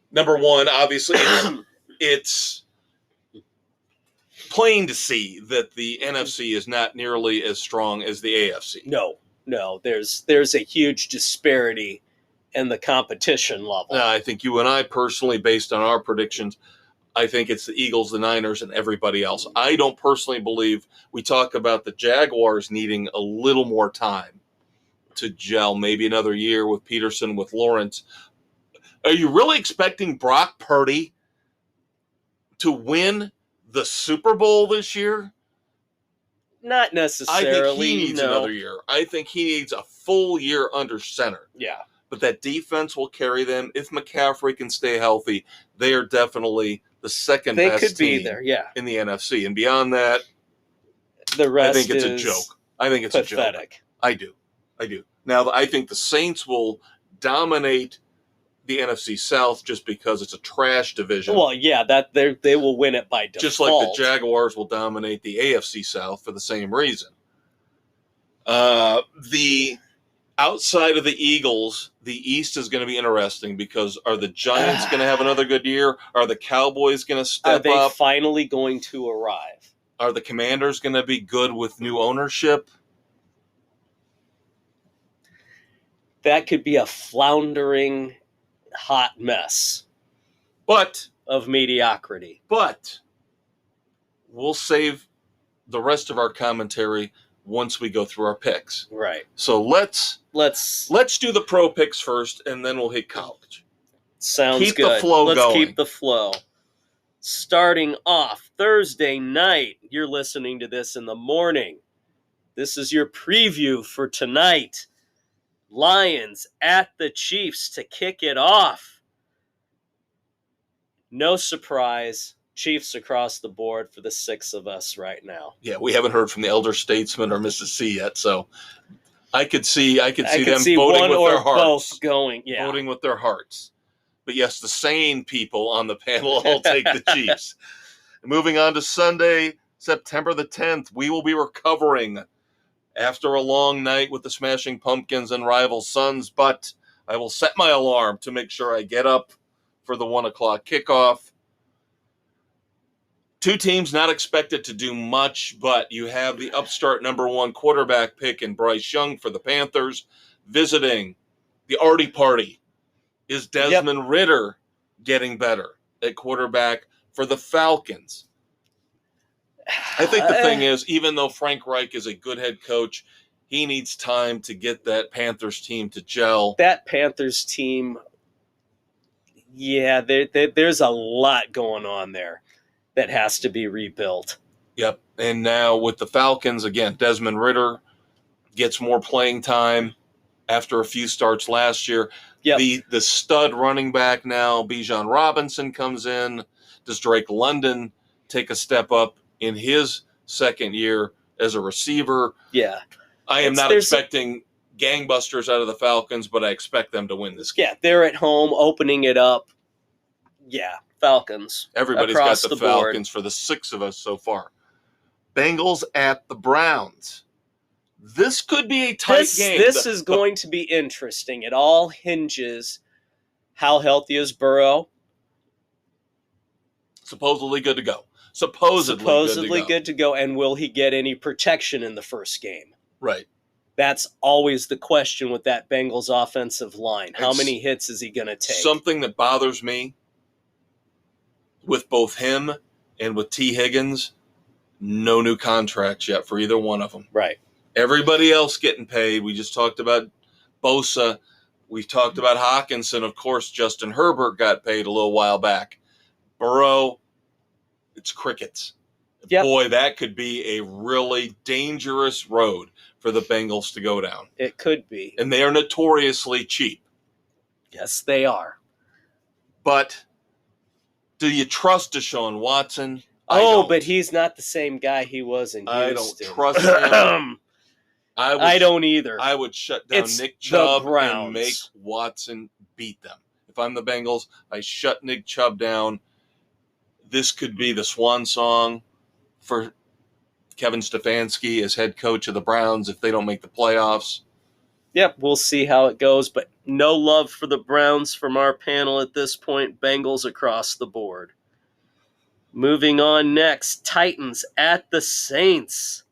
[SPEAKER 1] Number one, obviously, it's plain to see that the NFC is not nearly as strong as the AFC.
[SPEAKER 2] No, there's a huge disparity in the competition level.
[SPEAKER 1] I think you and I personally, based on our predictions, I think it's the Eagles, the Niners, and everybody else. I don't personally believe we talk about the Jaguars needing a little more time to gel, maybe another year with Peterson, with Lawrence. Are you really expecting Brock Purdy to win the Super Bowl this year?
[SPEAKER 2] Not necessarily.
[SPEAKER 1] I think he needs another year. I think he needs a full year under center.
[SPEAKER 2] Yeah.
[SPEAKER 1] But that defense will carry them. If McCaffrey can stay healthy, they are definitely the second best team in the NFC. And beyond that,
[SPEAKER 2] the rest
[SPEAKER 1] I think it's a joke. I think it's
[SPEAKER 2] pathetic.
[SPEAKER 1] a joke. I do. Now, I think the Saints will dominate the NFC South just because it's a trash division.
[SPEAKER 2] Well, yeah, that they will win it by default.
[SPEAKER 1] Just like the Jaguars will dominate the AFC South for the same reason. The outside of the Eagles, the East is going to be interesting because are the Giants going to have another good year? Are the Cowboys going to step up?
[SPEAKER 2] Are they finally going to arrive?
[SPEAKER 1] Are the Commanders going to be good with new ownership?
[SPEAKER 2] That could be a floundering hot mess of mediocrity.
[SPEAKER 1] But we'll save the rest of our commentary once we go through our picks.
[SPEAKER 2] Right.
[SPEAKER 1] So let's do the pro picks first, and then we'll hit college.
[SPEAKER 2] Sounds
[SPEAKER 1] keep
[SPEAKER 2] good.
[SPEAKER 1] Keep the flow
[SPEAKER 2] Let's
[SPEAKER 1] going.
[SPEAKER 2] Keep the flow. Starting off Thursday night, you're listening to this in the morning. This is your preview for tonight. Lions at the Chiefs to kick it off. No surprise, Chiefs across the board for the 6 of us right now.
[SPEAKER 1] Yeah, we haven't heard from the elder statesman or Mrs. C yet, so I could see them voting
[SPEAKER 2] one
[SPEAKER 1] with
[SPEAKER 2] or
[SPEAKER 1] their hearts.
[SPEAKER 2] both going. Yeah.
[SPEAKER 1] Voting with their hearts. But yes, the sane people on the panel all take the Chiefs. Moving on to Sunday, September the 10th, we will be recovering after a long night with the Smashing Pumpkins and rival Suns, but I will set my alarm to make sure I get up for the 1 o'clock kickoff. Two teams not expected to do much, but you have the upstart number 1 quarterback pick in Bryce Young for the Panthers visiting the Artie Party. Is Desmond Ridder getting better at quarterback for the Falcons? I think the thing is, even though Frank Reich is a good head coach, he needs time to get that Panthers team to gel.
[SPEAKER 2] That Panthers team, there's a lot going on there that has to be rebuilt.
[SPEAKER 1] Yep. And now with the Falcons, again, Desmond Ridder gets more playing time after a few starts last year.
[SPEAKER 2] Yep.
[SPEAKER 1] The stud running back now, Bijan Robinson, comes in. Does Drake London take a step up in his second year as a receiver?
[SPEAKER 2] Yeah.
[SPEAKER 1] I am not expecting gangbusters out of the Falcons, but I expect them to win this game.
[SPEAKER 2] Yeah, they're at home opening it up. Yeah, Falcons.
[SPEAKER 1] Everybody's got the
[SPEAKER 2] board
[SPEAKER 1] Falcons for the 6 of us so far. Bengals at the Browns. This could be a tight game.
[SPEAKER 2] This is going to be interesting. It all hinges how healthy is Burrow.
[SPEAKER 1] Supposedly good to go. Supposedly
[SPEAKER 2] good to go. And will he get any protection in the first game?
[SPEAKER 1] Right.
[SPEAKER 2] That's always the question with that Bengals offensive line. How many hits is he going to take?
[SPEAKER 1] Something that bothers me with both him and with T. Higgins, no new contracts yet for either one of them.
[SPEAKER 2] Right.
[SPEAKER 1] Everybody else getting paid. We just talked about Bosa. We've talked about Hockenson. Of course, Justin Herbert got paid a little while back. Burrow, it's crickets.
[SPEAKER 2] Yep.
[SPEAKER 1] Boy, that could be a really dangerous road for the Bengals to go down.
[SPEAKER 2] It could be.
[SPEAKER 1] And they are notoriously cheap.
[SPEAKER 2] Yes, they are.
[SPEAKER 1] But do you trust Deshaun Watson?
[SPEAKER 2] But he's not the same guy he was in Houston.
[SPEAKER 1] I don't trust him.
[SPEAKER 2] I don't either.
[SPEAKER 1] I would shut down Nick Chubb and make Watson beat them. If I'm the Bengals, I shut Nick Chubb down. This could be the swan song for Kevin Stefanski as head coach of the Browns if they don't make the playoffs.
[SPEAKER 2] Yep, we'll see how it goes, but no love for the Browns from our panel at this point. Bengals across the board. Moving on next, Titans at the Saints.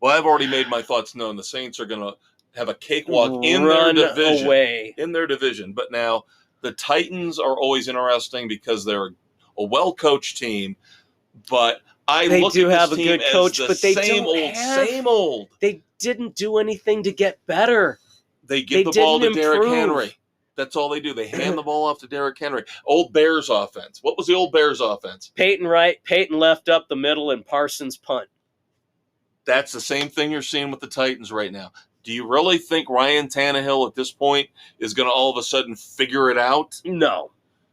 [SPEAKER 1] Well, I've already made my thoughts known. The Saints are going to have a cakewalk in their division.
[SPEAKER 2] Away.
[SPEAKER 1] In their division. But now the Titans are always interesting because they're a well-coached team. But they do have a good coach, but they same old. They
[SPEAKER 2] didn't do anything to get better.
[SPEAKER 1] They give the ball to Derrick Henry. That's all they do. They hand the ball off to Derrick Henry. Old Bears offense. What was the old Bears offense?
[SPEAKER 2] Peyton right, Peyton left up the middle, and Parsons punt.
[SPEAKER 1] That's the same thing you're seeing with the Titans right now. Do you really think Ryan Tannehill at this point is going to all of a sudden figure it out?
[SPEAKER 2] No.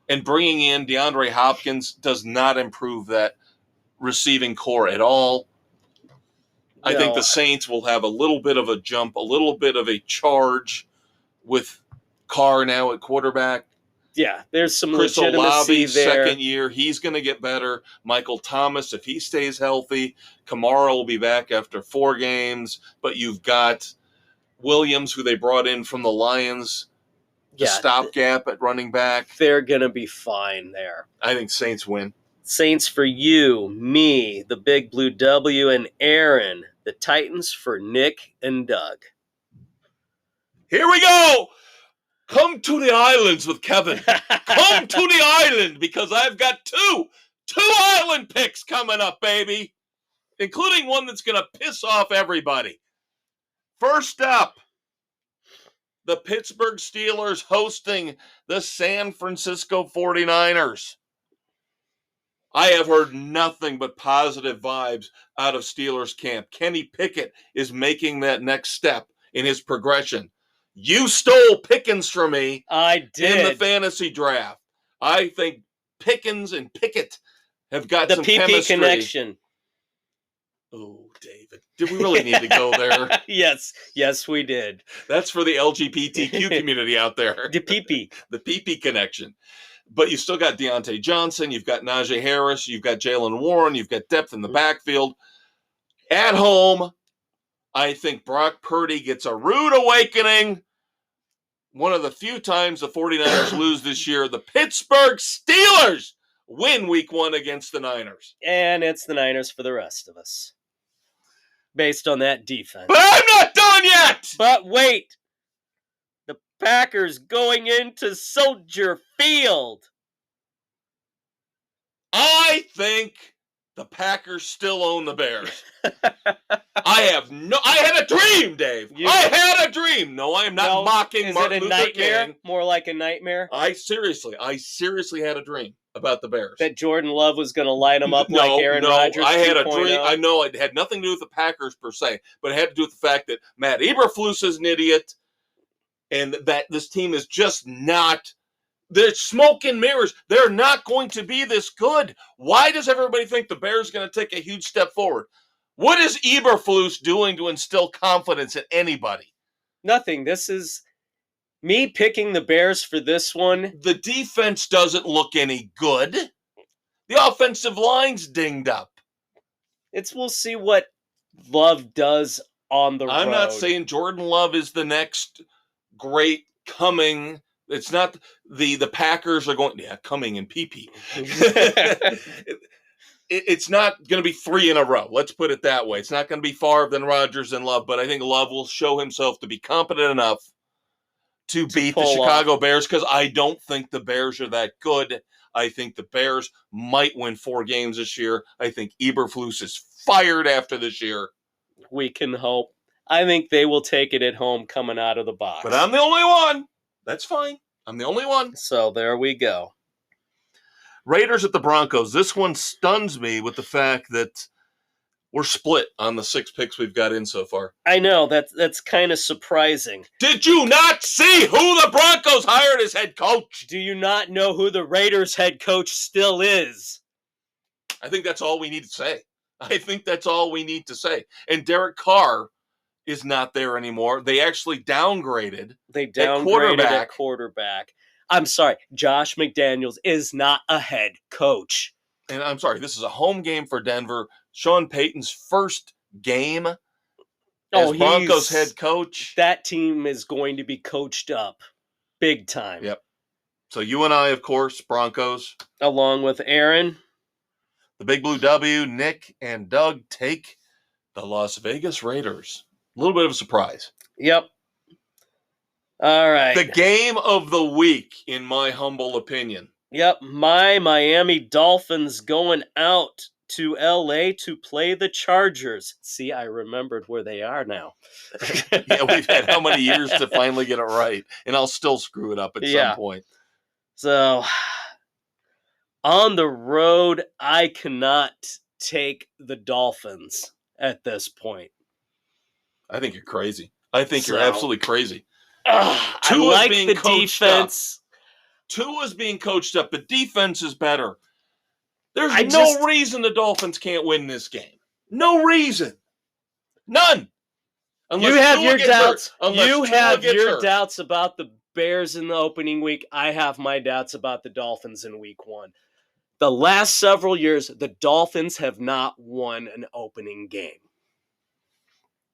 [SPEAKER 1] And bringing in DeAndre Hopkins does not improve that receiving core at all. I think the Saints will have a little bit of a jump, a little bit of a charge with Carr now at quarterback.
[SPEAKER 2] Yeah, there's some
[SPEAKER 1] Chris
[SPEAKER 2] legitimacy
[SPEAKER 1] Olave,
[SPEAKER 2] there.
[SPEAKER 1] second year, he's going to get better. Michael Thomas, if he stays healthy. Kamara will be back after 4 games. But you've got Williams, who they brought in from the Lions, the stopgap at running back.
[SPEAKER 2] They're going to be fine there.
[SPEAKER 1] I think Saints win.
[SPEAKER 2] Saints for you, me, the Big Blue W, and Aaron. The Titans for Nick and Doug.
[SPEAKER 1] Here we go! Come to the islands with Kevin. Come to the island because I've got two island picks coming up, baby, including one that's going to piss off everybody. First up, the Pittsburgh Steelers hosting the San Francisco 49ers. I have heard nothing but positive vibes out of Steelers camp. Kenny Pickett is making that next step in his progression. You stole Pickens from me.
[SPEAKER 2] I did.
[SPEAKER 1] In the fantasy draft. I think Pickens and Pickett have got
[SPEAKER 2] The
[SPEAKER 1] some
[SPEAKER 2] PP
[SPEAKER 1] chemistry.
[SPEAKER 2] connection.
[SPEAKER 1] Oh, David. Did we really need to go there?
[SPEAKER 2] Yes, we did.
[SPEAKER 1] That's for the LGBTQ community out there.
[SPEAKER 2] The PP.
[SPEAKER 1] The PP connection. But you still got Deontay Johnson. You've got Najee Harris. You've got Jalen Warren. You've got depth in the backfield. At home, I think Brock Purdy gets a rude awakening. One of the few times the 49ers lose this year. The Pittsburgh Steelers win week 1 against the Niners.
[SPEAKER 2] And it's the Niners for the rest of us. Based on that defense.
[SPEAKER 1] But I'm not done yet!
[SPEAKER 2] But wait! The Packers going into Soldier Field.
[SPEAKER 1] I think the Packers still own the Bears. I had a dream, Dave. I had a dream. No, I am not mocking Martin Luther King. Is it a nightmare?
[SPEAKER 2] More like a nightmare?
[SPEAKER 1] I seriously had a dream about the Bears.
[SPEAKER 2] That Jordan Love was going to light them up like Aaron Rodgers.
[SPEAKER 1] I had a dream. I know it had nothing to do with the Packers per se, but it had to do with the fact that Matt Eberflus is an idiot and that this team is just not. They're smoke and mirrors. They're not going to be this good. Why does everybody think the Bears are going to take a huge step forward? What is Eberflus doing to instill confidence in anybody?
[SPEAKER 2] Nothing. This is me picking the Bears for this one.
[SPEAKER 1] The defense doesn't look any good. The offensive line's dinged up.
[SPEAKER 2] We'll see what Love does on the road.
[SPEAKER 1] I'm not saying Jordan Love is the next great coming. It's not the Packers are going, coming in PP. It's not going to be 3 in a row. Let's put it that way. It's not going to be Favre, then Rodgers, and Love, but I think Love will show himself to be competent enough to beat the Chicago Bears because I don't think the Bears are that good. I think the Bears might win 4 games this year. I think Eberflus is fired after this year.
[SPEAKER 2] We can hope. I think they will take it at home coming out of the box.
[SPEAKER 1] But I'm the only one. That's fine. I'm the only one.
[SPEAKER 2] So there we go.
[SPEAKER 1] Raiders at the Broncos. This one stuns me with the fact that we're split on the 6 picks we've got in so far.
[SPEAKER 2] I know. That's kind of surprising.
[SPEAKER 1] Did you not see who the Broncos hired as head coach?
[SPEAKER 2] Do you not know who the Raiders head coach still is?
[SPEAKER 1] I think that's all we need to say. And Derek Carr is not there anymore. They actually downgraded.
[SPEAKER 2] At quarterback. I'm sorry, Josh McDaniels is not a head coach.
[SPEAKER 1] And I'm sorry, this is a home game for Denver. Sean Payton's first game as Broncos head coach.
[SPEAKER 2] That team is going to be coached up big time.
[SPEAKER 1] Yep. So you and I, of course, Broncos.
[SPEAKER 2] Along with Aaron.
[SPEAKER 1] The Big Blue W, Nick and Doug take the Las Vegas Raiders. A little bit of a surprise.
[SPEAKER 2] Yep. All right.
[SPEAKER 1] The game of the week, in my humble opinion.
[SPEAKER 2] Yep. My Miami Dolphins going out to L.A. to play the Chargers. See, I remembered where they are now.
[SPEAKER 1] Yeah, we've had how many years to finally get it right, and I'll still screw it up at some point.
[SPEAKER 2] So, on the road, I cannot take the Dolphins at this point.
[SPEAKER 1] I think you're crazy. I think you're absolutely crazy.
[SPEAKER 2] I like the defense.
[SPEAKER 1] Tua is being coached up. The defense is better. There's no reason the Dolphins can't win this game. No reason. None.
[SPEAKER 2] You have your doubts. You have your doubts about the Bears in the opening week. I have my doubts about the Dolphins in week 1. The last several years, the Dolphins have not won an opening game.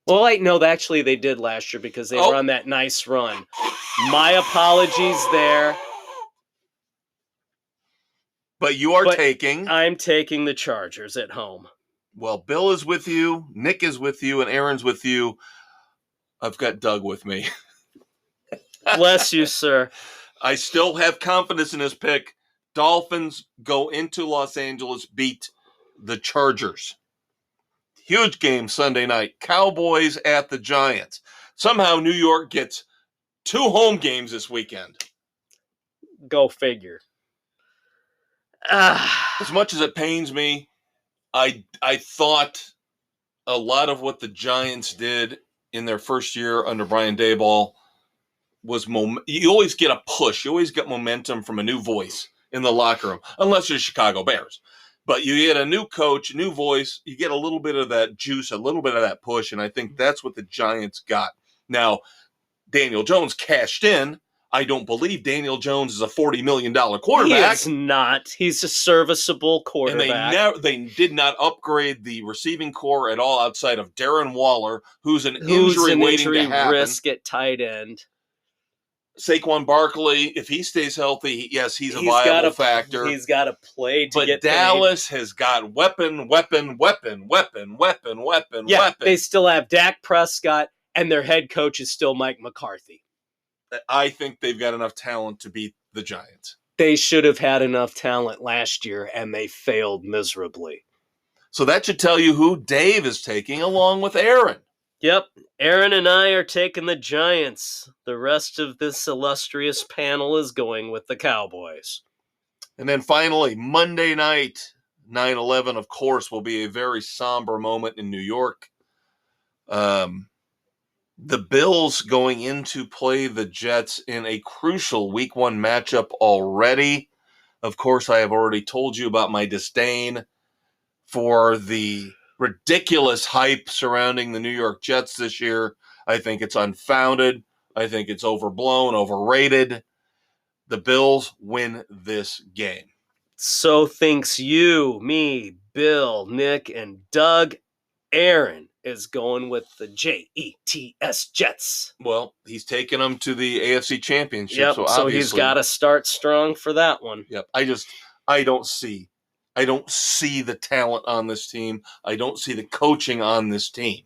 [SPEAKER 2] Well, actually they did last year because they were on that nice run. My apologies there.
[SPEAKER 1] But I'm
[SPEAKER 2] taking the Chargers at home.
[SPEAKER 1] Well, Bill is with you, Nick is with you, and Aaron's with you. I've got Doug with me.
[SPEAKER 2] Bless you, sir.
[SPEAKER 1] I still have confidence in his pick. Dolphins go into Los Angeles, beat the Chargers. Huge game Sunday night. Cowboys at the Giants. Somehow New York gets 2 home games this weekend.
[SPEAKER 2] Go figure.
[SPEAKER 1] As much as it pains me, I thought a lot of what the Giants did in their first year under Brian Daboll was you always get a push. You always get momentum from a new voice in the locker room, unless you're Chicago Bears. But you get a new coach, new voice, you get a little bit of that juice, a little bit of that push, and I think that's what the Giants got. Now, Daniel Jones cashed in. I don't believe Daniel Jones is a $40 million quarterback.
[SPEAKER 2] He is not. He's a serviceable quarterback.
[SPEAKER 1] And they did not upgrade the receiving core at all outside of Darren Waller, who's an injury waiting to happen.
[SPEAKER 2] Risk at tight end.
[SPEAKER 1] Saquon Barkley, if he stays healthy, yes, he's a viable factor.
[SPEAKER 2] He's got to play to get
[SPEAKER 1] paid. But Dallas has got weapon.
[SPEAKER 2] Yeah, they still have Dak Prescott, and their head coach is still Mike McCarthy.
[SPEAKER 1] I think they've got enough talent to beat the Giants.
[SPEAKER 2] They should have had enough talent last year, and they failed miserably.
[SPEAKER 1] So that should tell you who Dave is taking along with Aaron.
[SPEAKER 2] Yep, Aaron and I are taking the Giants. The rest of this illustrious panel is going with the Cowboys.
[SPEAKER 1] And then finally, Monday night, 9/11, of course, will be a very somber moment in New York. The Bills going in to play the Jets in a crucial Week 1 matchup already. Of course, I have already told you about my disdain for the ridiculous hype surrounding the New York Jets this year. I think it's unfounded. I think it's overblown, overrated. The Bills win this game.
[SPEAKER 2] So thinks you, me, Bill, Nick, and Doug. Aaron is going with the Jets, Jets.
[SPEAKER 1] Well, he's taking them to the AFC Championship.
[SPEAKER 2] Yep, so he's got to start strong for that one.
[SPEAKER 1] Yep. I don't see the talent on this team. I don't see the coaching on this team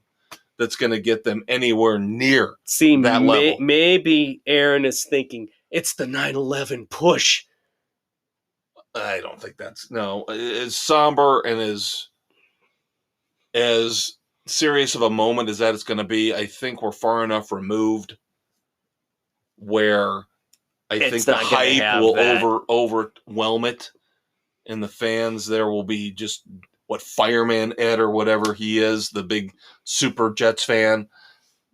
[SPEAKER 1] that's going to get them anywhere near that level.
[SPEAKER 2] Maybe Aaron is thinking it's the 9/11 push.
[SPEAKER 1] I don't think as somber and as serious of a moment as that it's going to be. I think we're far enough removed where I think the hype will overwhelm it, and the fans there will be just what Fireman Ed or whatever he is, the big Super Jets fan.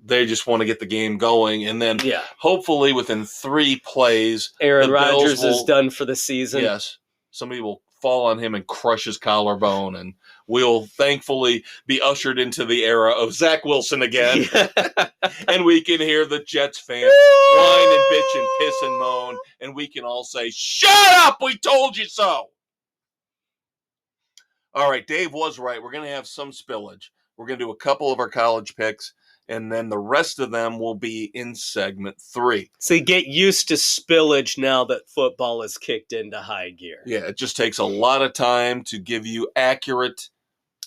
[SPEAKER 1] They just want to get the game going, and then hopefully within 3 plays,
[SPEAKER 2] Aaron Rodgers is done for the season.
[SPEAKER 1] Yes, somebody will fall on him and crush his collarbone, and we'll thankfully be ushered into the era of Zach Wilson again. And we can hear the Jets fans whine and bitch and piss and moan, and we can all say, "Shut up, we told you so." All right, Dave was right. We're going to have some spillage. We're going to do a couple of our college picks, and then the rest of them will be in segment 3.
[SPEAKER 2] So get used to spillage now that football is kicked into high gear.
[SPEAKER 1] Yeah, it just takes a lot of time to give you accurate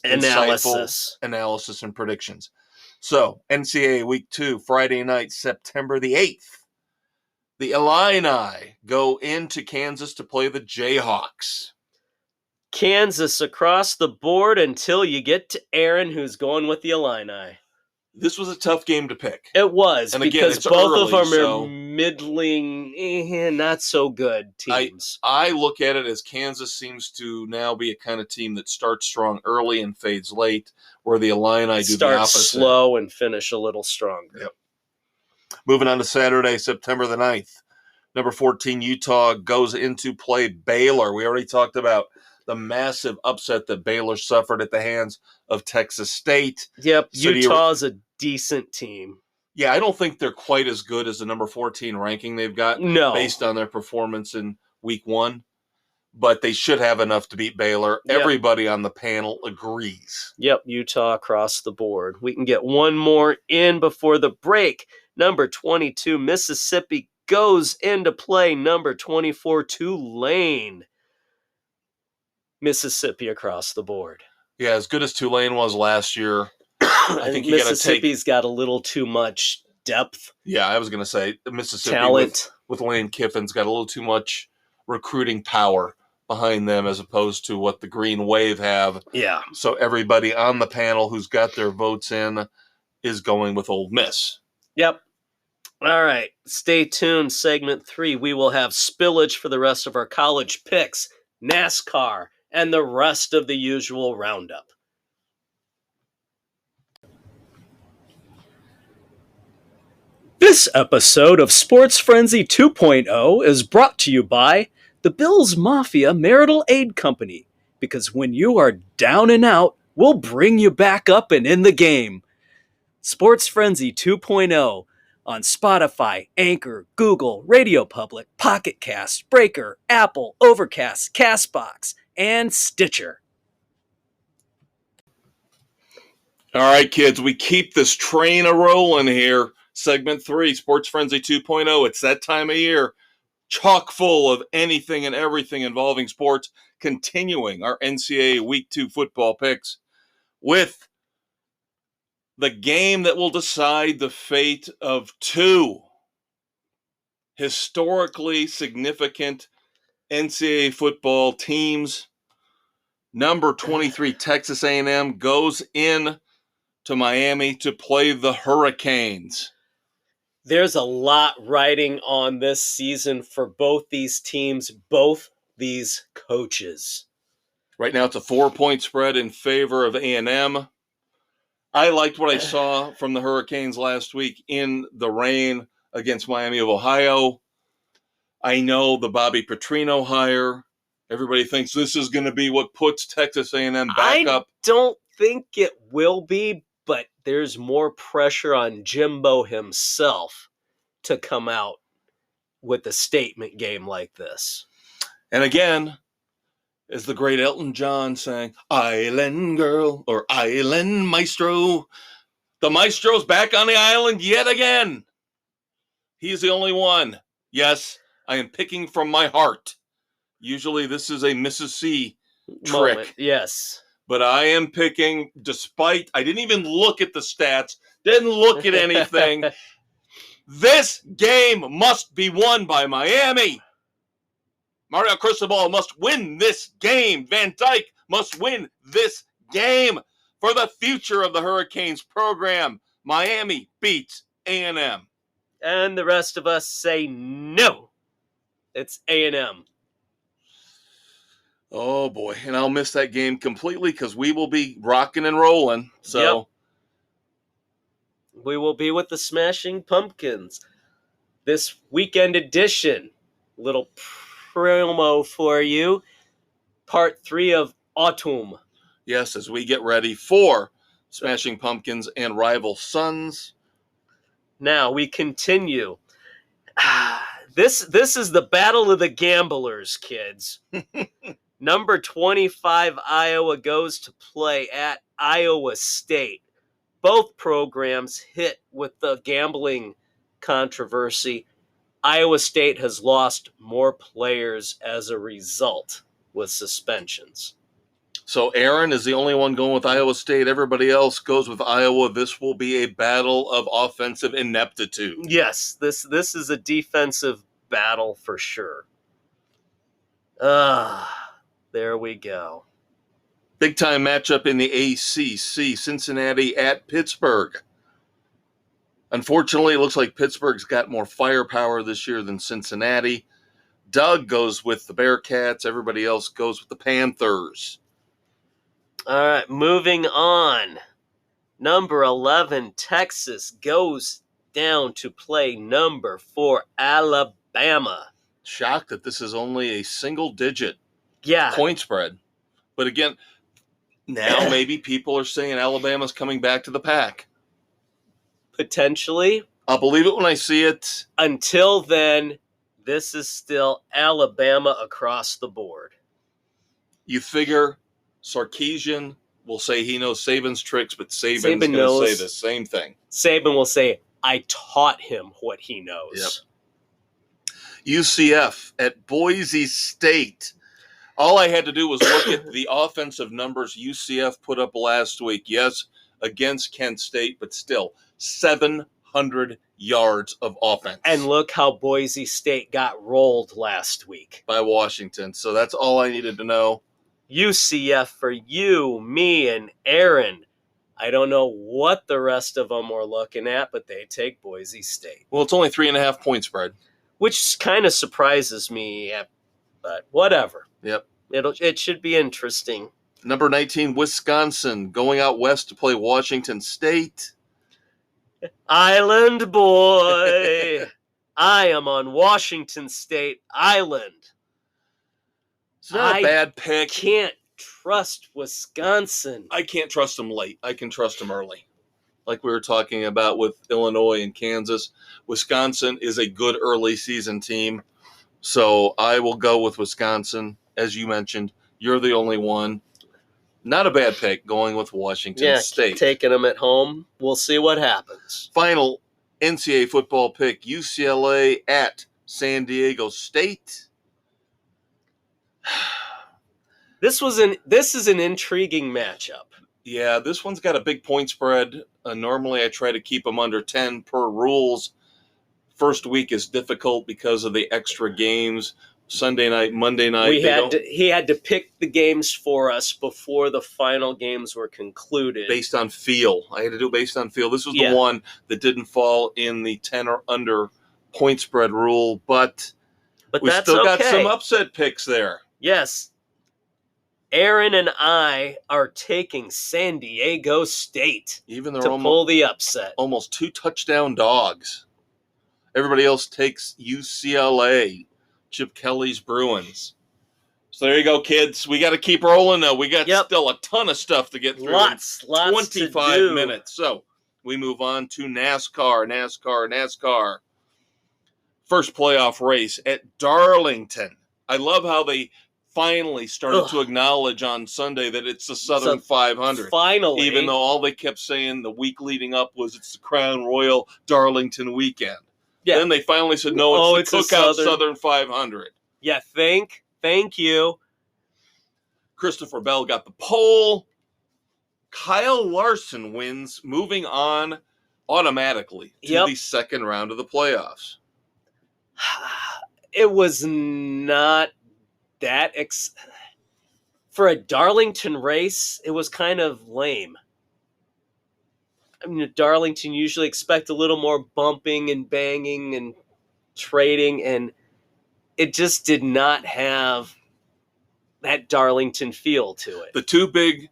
[SPEAKER 1] analysis and predictions. So, NCAA Week 2, Friday night, September the 8th. The Illini go into Kansas to play the Jayhawks.
[SPEAKER 2] Kansas across the board until you get to Aaron, who's going with the Illini.
[SPEAKER 1] This was a tough game to pick.
[SPEAKER 2] It was,
[SPEAKER 1] and
[SPEAKER 2] because
[SPEAKER 1] again,
[SPEAKER 2] both of them are middling, not so good teams.
[SPEAKER 1] I look at it as Kansas seems to now be a kind of team that starts strong early and fades late, where the Illini do the opposite.
[SPEAKER 2] Start slow and finish a little stronger.
[SPEAKER 1] Yep. Moving on to Saturday, September the 9th. Number 14, Utah goes into play Baylor. We already talked about the massive upset that Baylor suffered at the hands of Texas State.
[SPEAKER 2] Yep, so Utah's a decent team.
[SPEAKER 1] Yeah, I don't think they're quite as good as the number 14 ranking they've got based on their performance in Week 1. But they should have enough to beat Baylor. Yep. Everybody on the panel agrees.
[SPEAKER 2] Yep, Utah across the board. We can get one more in before the break. Number 22, Mississippi goes into play. Number 24, Tulane. Mississippi across the board.
[SPEAKER 1] Yeah, as good as Tulane was last year,
[SPEAKER 2] I think Mississippi's got a little too much depth.
[SPEAKER 1] Yeah, I was going to say Mississippi
[SPEAKER 2] talent
[SPEAKER 1] with Lane Kiffin's got a little too much recruiting power behind them as opposed to what the Green Wave have.
[SPEAKER 2] Yeah.
[SPEAKER 1] So everybody on the panel who's got their votes in is going with Ole Miss.
[SPEAKER 2] Yep. All right. Stay tuned. Segment 3. We will have spillage for the rest of our college picks, NASCAR, and the rest of the usual roundup. This episode of Sports Frenzy 2.0 is brought to you by the Bills Mafia Marital Aid Company, because when you are down and out, we'll bring you back up and in the game. Sports Frenzy 2.0 on Spotify, Anchor, Google, Radio Public, Pocket Cast, Breaker, Apple, Overcast, Castbox, and Stitcher.
[SPEAKER 1] All right, kids, we keep this train a-rolling here. Segment 3, Sports Frenzy 2.0. It's that time of year, chock full of anything and everything involving sports, continuing our NCAA Week 2 football picks with the game that will decide the fate of 2 historically significant NCAA football teams. Number 23, Texas A&M, goes in to Miami to play the Hurricanes.
[SPEAKER 2] There's a lot riding on this season for both these teams, both these coaches.
[SPEAKER 1] Right now it's a 4-point spread in favor of A&M. I liked what I saw from the Hurricanes last week in the rain against Miami of Ohio. I know the Bobby Petrino hire. Everybody thinks this is going to be what puts Texas A&M back up.
[SPEAKER 2] I don't think it will be, but there's more pressure on Jimbo himself to come out with a statement game like this.
[SPEAKER 1] And again, as the great Elton John sang, Island Girl or Island Maestro. The Maestro's back on the island yet again. He's the only one. Yes, I am picking from my heart. Usually this is a Mrs. C trick.
[SPEAKER 2] Moment. Yes.
[SPEAKER 1] But I am picking, despite, I didn't even look at the stats, didn't look at anything. This game must be won by Miami. Mario Cristobal must win this game. Van Dyke must win this game for the future of the Hurricanes program. Miami beats A&M.
[SPEAKER 2] And the rest of us say no. It's A&M.
[SPEAKER 1] Oh, boy. And I'll miss that game completely because we will be rocking and rolling. So
[SPEAKER 2] Yep. We will be with the Smashing Pumpkins. This weekend edition, little promo for you. Part 3 of Autumn.
[SPEAKER 1] yes, as we get ready for Smashing Pumpkins and Rival Sons.
[SPEAKER 2] Now we continue. This is the battle of the gamblers, kids. Number 25, Iowa goes to play at Iowa State. Both programs hit with the gambling controversy. Iowa State has lost more players as a result with suspensions.
[SPEAKER 1] So Aaron is the only one going with Iowa State. Everybody else goes with Iowa. This will be a battle of offensive ineptitude.
[SPEAKER 2] Yes, this is a defensive battle for sure. There we go.
[SPEAKER 1] Big time matchup in the ACC. Cincinnati at Pittsburgh. Unfortunately, it looks like Pittsburgh's got more firepower this year than Cincinnati. Doug goes with the Bearcats. Everybody else goes with the Panthers.
[SPEAKER 2] All right, moving on. Number 11, Texas goes down to play number 4, Alabama.
[SPEAKER 1] Shocked that this is only a single-digit
[SPEAKER 2] Yeah.
[SPEAKER 1] point spread. But again, now maybe people are saying Alabama's coming back to the pack.
[SPEAKER 2] Potentially.
[SPEAKER 1] I'll believe it when I see it.
[SPEAKER 2] Until then, this is still Alabama across the board.
[SPEAKER 1] You figure Sarkisian will say he knows Saban's tricks, but Saban's
[SPEAKER 2] Saban
[SPEAKER 1] going to
[SPEAKER 2] knows.
[SPEAKER 1] say the same thing.
[SPEAKER 2] Saban will say, I taught him what he knows.
[SPEAKER 1] UCF at Boise State. All I had to do was look at the offensive numbers UCF put up last week. Yes, against Kent State, but still 700 yards of offense.
[SPEAKER 2] And look how Boise State got rolled last week.
[SPEAKER 1] By Washington. So that's all I needed to know.
[SPEAKER 2] UCF for you, me, and Aaron. I don't know what the rest of them are looking at, but they take Boise State.
[SPEAKER 1] Well, it's only 3.5 point spread.
[SPEAKER 2] Which kind of surprises me, but whatever.
[SPEAKER 1] Yep.
[SPEAKER 2] It should be interesting.
[SPEAKER 1] Number 19, Wisconsin, going out west to play Washington State.
[SPEAKER 2] Island boy. I am on Washington State Island.
[SPEAKER 1] It's not a bad pick.
[SPEAKER 2] Can't trust Wisconsin.
[SPEAKER 1] I can't trust them late. I can trust them early. Like we were talking about with Illinois and Kansas, Wisconsin is a good early season team. So I will go with Wisconsin. As you mentioned, you're the only one. Not a bad pick, going with Washington State.
[SPEAKER 2] Taking them at home. We'll see what happens.
[SPEAKER 1] Final NCAA football pick, UCLA at San Diego State.
[SPEAKER 2] This is an intriguing matchup.
[SPEAKER 1] Yeah, this one's got a big point spread. Normally I try to keep them under 10 per rules. First week is difficult because of the extra games. Sunday night, Monday night.
[SPEAKER 2] He had to pick the games for us before the final games were concluded.
[SPEAKER 1] Based on feel. I had to do it based on feel. This was the one that didn't fall in the 10 or under point spread rule, but we still got some upset picks there.
[SPEAKER 2] Yes. Aaron and I are taking San Diego State
[SPEAKER 1] Even
[SPEAKER 2] to pull the upset.
[SPEAKER 1] Almost 2 touchdown dogs. Everybody else takes UCLA. Chip Kelly's Bruins. So there you go, kids. We got to keep rolling now. We got still a ton of stuff to get through.
[SPEAKER 2] Lots
[SPEAKER 1] 25 minutes. So we move on to NASCAR. First playoff race at Darlington. I love how they finally started to acknowledge on Sunday that it's the Southern 500.
[SPEAKER 2] Finally.
[SPEAKER 1] Even though all they kept saying the week leading up was it's the Crown Royal Darlington weekend. Yeah. Then they finally said, no, it's the Cookout Southern 500.
[SPEAKER 2] Yeah, thank you.
[SPEAKER 1] Christopher Bell got the pole. Kyle Larson wins, moving on automatically to the second round of the playoffs.
[SPEAKER 2] It was not that... For a Darlington race, it was kind of lame. I mean, at Darlington, you usually expect a little more bumping and banging and trading, and it just did not have that Darlington feel to it.
[SPEAKER 1] The two big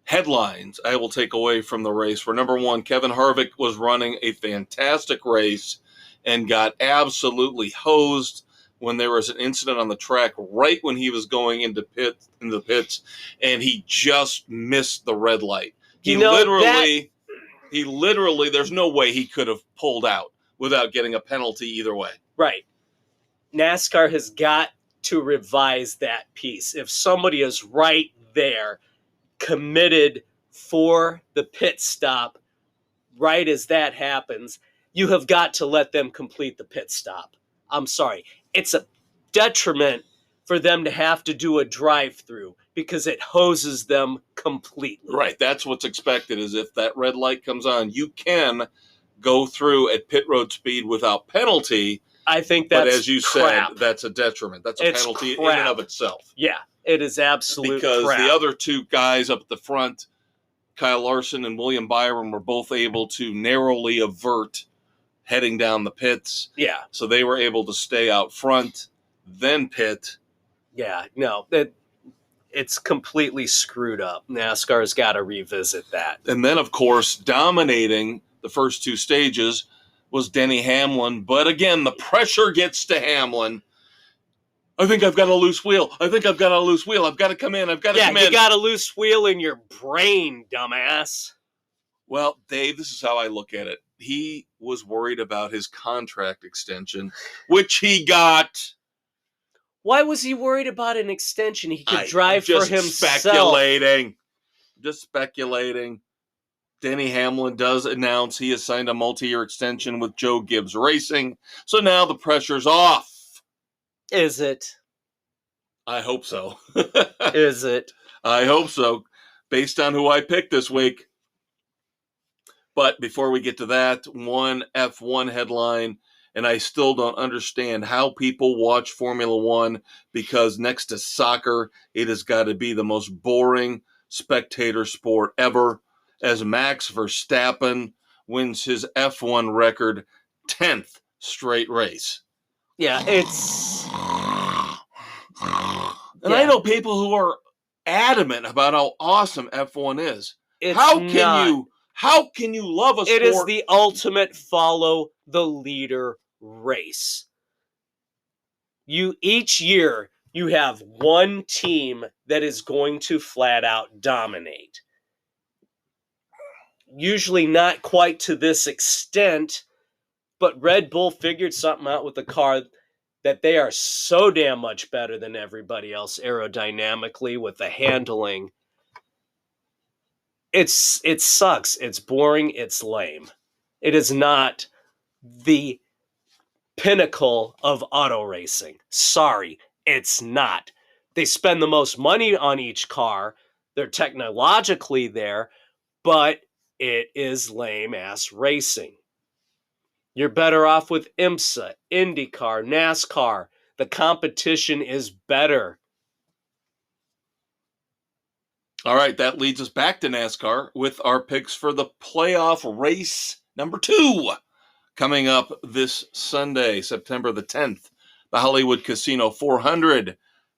[SPEAKER 1] headlines I will take away from the race were, number one, Kevin Harvick was running a fantastic race and got absolutely hosed when there was an incident on the track right when he was going into the pits, and he just missed the red light. He literally, there's no way he could have pulled out without getting a penalty either way.
[SPEAKER 2] Right. NASCAR has got to revise that piece. If somebody is right there, committed for the pit stop, right as that happens, you have got to let them complete the pit stop. I'm sorry. It's a detriment for them to have to do a drive-through because it hoses them completely.
[SPEAKER 1] Right. That's what's expected, is if that red light comes on, you can go through at pit road speed without penalty.
[SPEAKER 2] I think that's
[SPEAKER 1] But as you said, that's a detriment. That's a penalty in and of itself.
[SPEAKER 2] Yeah, it is absolute
[SPEAKER 1] because
[SPEAKER 2] crap.
[SPEAKER 1] The other two guys up at the front, Kyle Larson and William Byron, were both able to narrowly avert heading down the pits.
[SPEAKER 2] Yeah.
[SPEAKER 1] So they were able to stay out front, then pit.
[SPEAKER 2] Yeah, no, it's completely screwed up. NASCAR's got to revisit that.
[SPEAKER 1] And then, of course, dominating the first two stages was Denny Hamlin. But again, the pressure gets to Hamlin. I think I've got a loose wheel. I've got to come in.
[SPEAKER 2] Yeah, you got a loose wheel in your brain, dumbass.
[SPEAKER 1] Well, Dave, this is how I look at it. He was worried about his contract extension, which he got.
[SPEAKER 2] Why was he worried about an extension? He could drive for himself.
[SPEAKER 1] Just speculating. Denny Hamlin does announce he has signed a multi-year extension with Joe Gibbs Racing. So now the pressure's off.
[SPEAKER 2] Is it?
[SPEAKER 1] I hope so.
[SPEAKER 2] Is it?
[SPEAKER 1] I hope so, based on who I picked this week. But before we get to that, one F1 headline, and I still don't understand how people watch Formula One, because next to soccer, it has got to be the most boring spectator sport ever, as Max Verstappen wins his F1 record 10th straight race.
[SPEAKER 2] Yeah, it's...
[SPEAKER 1] And I know people who are adamant about how awesome F1 is. How can you love a sport?
[SPEAKER 2] It is the ultimate follow the leader race. You each year you have one team that is going to flat out dominate. Usually not quite to this extent, but Red Bull figured something out with the car that they are so damn much better than everybody else aerodynamically with the handling. It sucks. It's boring. It's lame. It is not the pinnacle of auto racing. Sorry, it's not. They spend the most money on each car. They're technologically there, but it is lame ass racing. You're better off with IMSA, IndyCar, NASCAR. The competition is better.
[SPEAKER 1] All right, that leads us back to NASCAR with our picks for the playoff race number 2 coming up this Sunday, September the 10th. The Hollywood Casino 400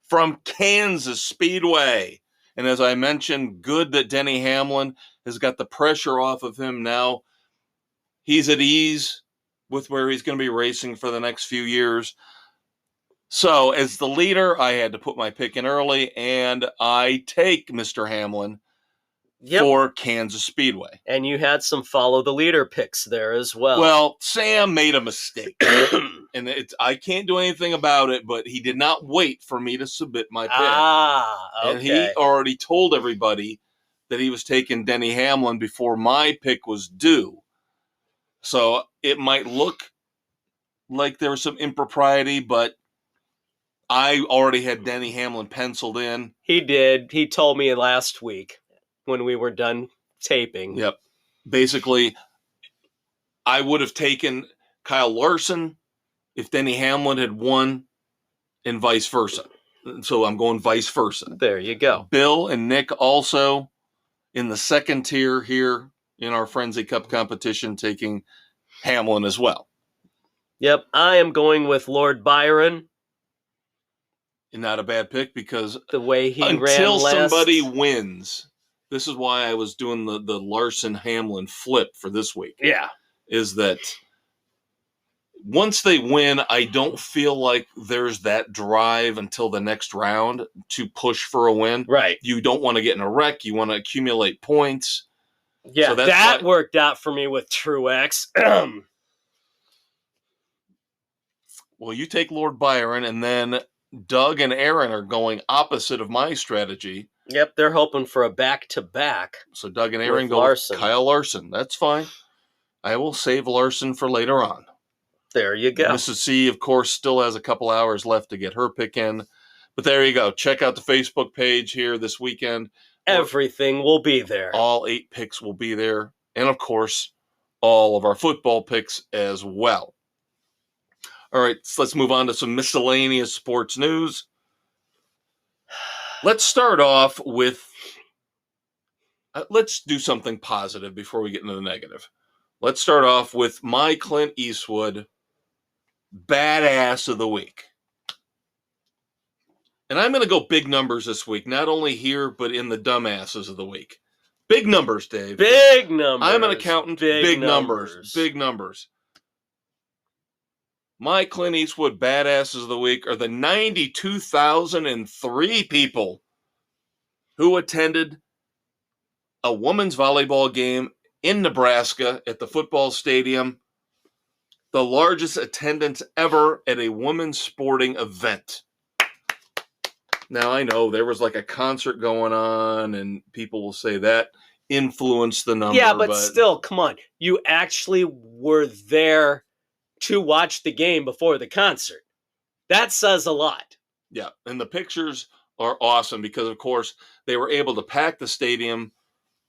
[SPEAKER 1] from Kansas Speedway. And as I mentioned, good that Denny Hamlin has got the pressure off of him now. He's at ease with where he's going to be racing for the next few years. So, as the leader, I had to put my pick in early, and I take Mr. Hamlin for Kansas Speedway.
[SPEAKER 2] And you had some follow the leader picks there as well.
[SPEAKER 1] Well, Sam made a mistake, and I can't do anything about it, but he did not wait for me to submit my pick.
[SPEAKER 2] Okay.
[SPEAKER 1] And he already told everybody that he was taking Denny Hamlin before my pick was due. So it might look like there was some impropriety, but I already had Denny Hamlin penciled in.
[SPEAKER 2] He did. He told me last week when we were done taping.
[SPEAKER 1] Yep. Basically, I would have taken Kyle Larson if Denny Hamlin had won and vice versa. So I'm going vice versa.
[SPEAKER 2] There you go.
[SPEAKER 1] Bill and Nick also in the second tier here in our Frenzy Cup competition, taking Hamlin as well.
[SPEAKER 2] Yep, I am going with Lord Byron.
[SPEAKER 1] Not a bad pick because
[SPEAKER 2] the way he ran
[SPEAKER 1] until
[SPEAKER 2] last...
[SPEAKER 1] somebody wins, this is why I was doing the Larson-Hamlin flip for this week.
[SPEAKER 2] Yeah.
[SPEAKER 1] Is that once they win, I don't feel like there's that drive until the next round to push for a win.
[SPEAKER 2] Right.
[SPEAKER 1] You don't want to get in a wreck. You want to accumulate points.
[SPEAKER 2] Yeah,
[SPEAKER 1] so
[SPEAKER 2] that worked out for me with Truex.
[SPEAKER 1] Well, you take Lord Byron, and then Doug and Aaron are going opposite of my strategy.
[SPEAKER 2] Yep, they're hoping for a back-to-back.
[SPEAKER 1] So Doug and Aaron go with Kyle Larson. That's fine. I will save Larson for later on.
[SPEAKER 2] There you go.
[SPEAKER 1] Mrs. C, of course, still has a couple hours left to get her pick in. But there you go. Check out the Facebook page here this weekend.
[SPEAKER 2] Everything will be there.
[SPEAKER 1] All 8 picks will be there. And, of course, all of our football picks as well. All right, so let's move on to some miscellaneous sports news. Let's start off with, let's do something positive before we get into the negative. Let's start off with my Clint Eastwood Badass of the Week. And I'm going to go big numbers this week, not only here, but in the Dumbasses of the Week. Big numbers, Dave.
[SPEAKER 2] Big numbers.
[SPEAKER 1] I'm an accountant. Big numbers. Big numbers. My Clint Eastwood Badasses of the Week are the 92,003 people who attended a women's volleyball game in Nebraska at the football stadium, the largest attendance ever at a women's sporting event. Now, I know there was like a concert going on, and people will say that influenced the number.
[SPEAKER 2] Yeah, but still, come on. You actually were there to watch the game before the concert. That says a lot.
[SPEAKER 1] Yeah, and the pictures are awesome because, of course, they were able to pack the stadium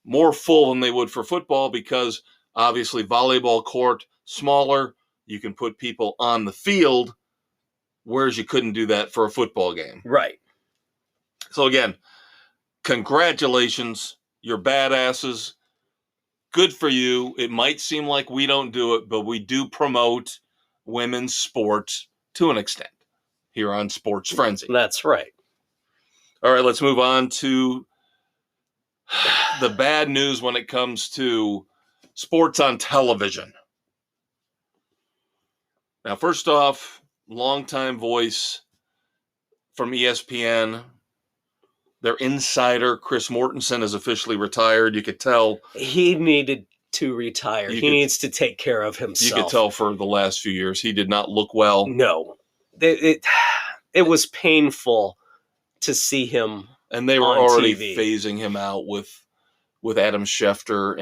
[SPEAKER 1] more full than they would for football because, obviously, volleyball court, smaller, you can put people on the field, whereas you couldn't do that for a football game.
[SPEAKER 2] Right.
[SPEAKER 1] So, again, congratulations. You're badasses. Good for you. It might seem like we don't do it, but we do promote women's sports to an extent here on Sports Frenzy.
[SPEAKER 2] That's right.
[SPEAKER 1] All right, let's move on to the bad news when it comes to sports on television. Now, first off, longtime voice from ESPN. Their insider, Chris Mortensen, is officially retired. You could tell.
[SPEAKER 2] He needed to retire. He needs to take care of
[SPEAKER 1] You
[SPEAKER 2] himself.
[SPEAKER 1] could tell for the last few years he did not look well.
[SPEAKER 2] No. It was painful to see him.
[SPEAKER 1] And they were
[SPEAKER 2] on
[SPEAKER 1] already
[SPEAKER 2] TV.
[SPEAKER 1] phasing him out with Adam Schefter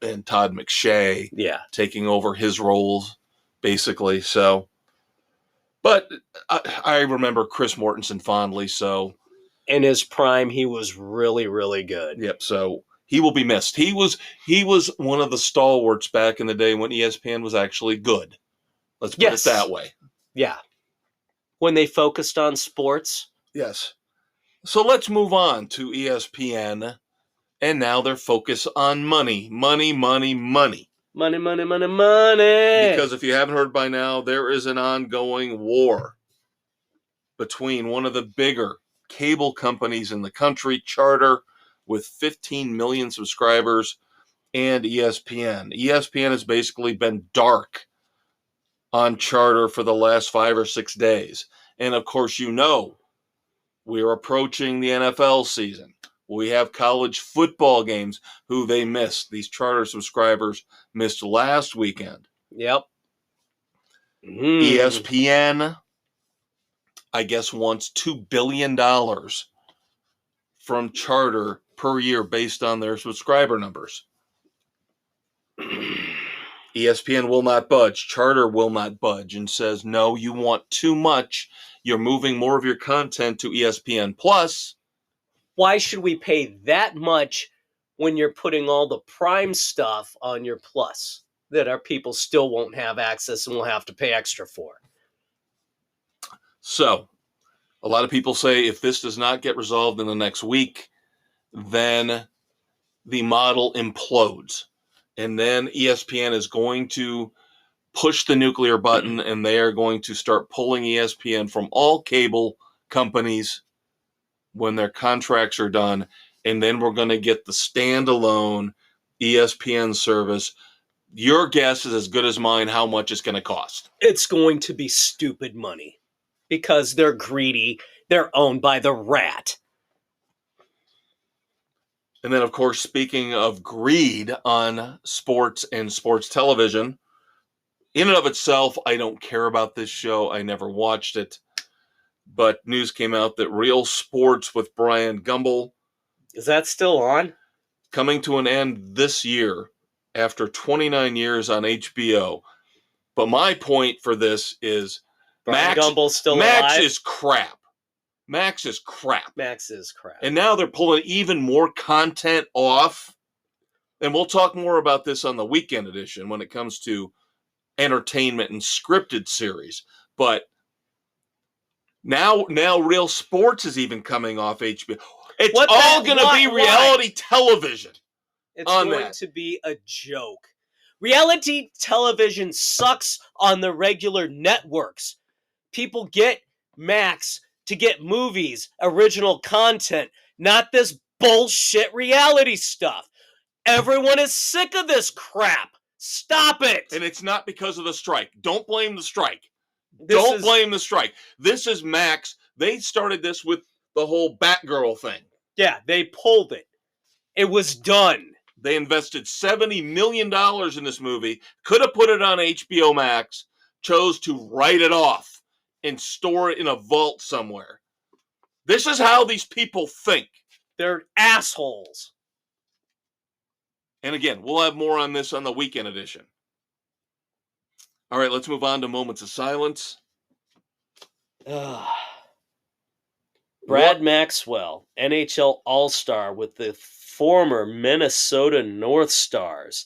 [SPEAKER 1] and Todd McShay taking over his roles, basically. So, but I remember Chris Mortensen fondly. So,
[SPEAKER 2] in his prime, he was really, really good.
[SPEAKER 1] Yep. So he will be missed. He was one of the stalwarts back in the day when ESPN was actually good. Let's put it that way.
[SPEAKER 2] Yeah. When they focused on sports.
[SPEAKER 1] Yes. So let's move on to ESPN, and now their focus on money. Money, money, money.
[SPEAKER 2] Money, money, money, money.
[SPEAKER 1] Because if you haven't heard by now, there is an ongoing war between one of the bigger cable companies in the country, Charter, with 15 million subscribers, and ESPN. ESPN has basically been dark on Charter for the last 5 or 6 days. And of course, we are approaching the NFL season. We have college football games who they missed. These Charter subscribers missed last weekend.
[SPEAKER 2] Yep.
[SPEAKER 1] ESPN, I guess, wants $2 billion from Charter per year based on their subscriber numbers. ESPN will not budge. Charter will not budge and says, no, you want too much. You're moving more of your content to ESPN Plus.
[SPEAKER 2] Why should we pay that much when you're putting all the Prime stuff on your Plus that our people still won't have access and will have to pay extra for?
[SPEAKER 1] So, a lot of people say if this does not get resolved in the next week, then the model implodes. And then ESPN is going to push the nuclear button, and they are going to start pulling ESPN from all cable companies when their contracts are done. And then we're going to get the standalone ESPN service. Your guess is as good as mine how much it's going to cost.
[SPEAKER 2] It's going to be stupid money because they're greedy. They're owned by the rat.
[SPEAKER 1] And then, of course, speaking of greed on sports and sports television, in and of itself, I don't care about this show. I never watched it. But news came out that Real Sports with Brian Gumbel
[SPEAKER 2] is that still on?
[SPEAKER 1] Coming to an end this year after 29 years on HBO. But my point for this is
[SPEAKER 2] Brian Gumbel's still
[SPEAKER 1] Max
[SPEAKER 2] alive?
[SPEAKER 1] is crap. Max is crap.
[SPEAKER 2] Max is crap.
[SPEAKER 1] And now they're pulling even more content off. And we'll talk more about this on the weekend edition when it comes to entertainment and scripted series. But now Real Sports is even coming off HBO. It's all going to be reality television.
[SPEAKER 2] It's going to be a joke. Reality television sucks on the regular networks. People get Max to get movies, original content, not this bullshit reality stuff. Everyone is sick of this crap. Stop it.
[SPEAKER 1] And it's not because of the strike. Don't blame the strike. Don't blame the strike. This is Max. They started this with the whole Batgirl thing.
[SPEAKER 2] Yeah, they pulled it. It was done.
[SPEAKER 1] They invested $70 million in this movie, could have put it on HBO Max, chose to write it off and store it in a vault somewhere. This is how these people think.
[SPEAKER 2] They're assholes.
[SPEAKER 1] And again, we'll have more on this on the weekend edition. All right, let's move on to Moments of Silence.
[SPEAKER 2] Brad Maxwell, NHL All-Star with the former Minnesota North Stars,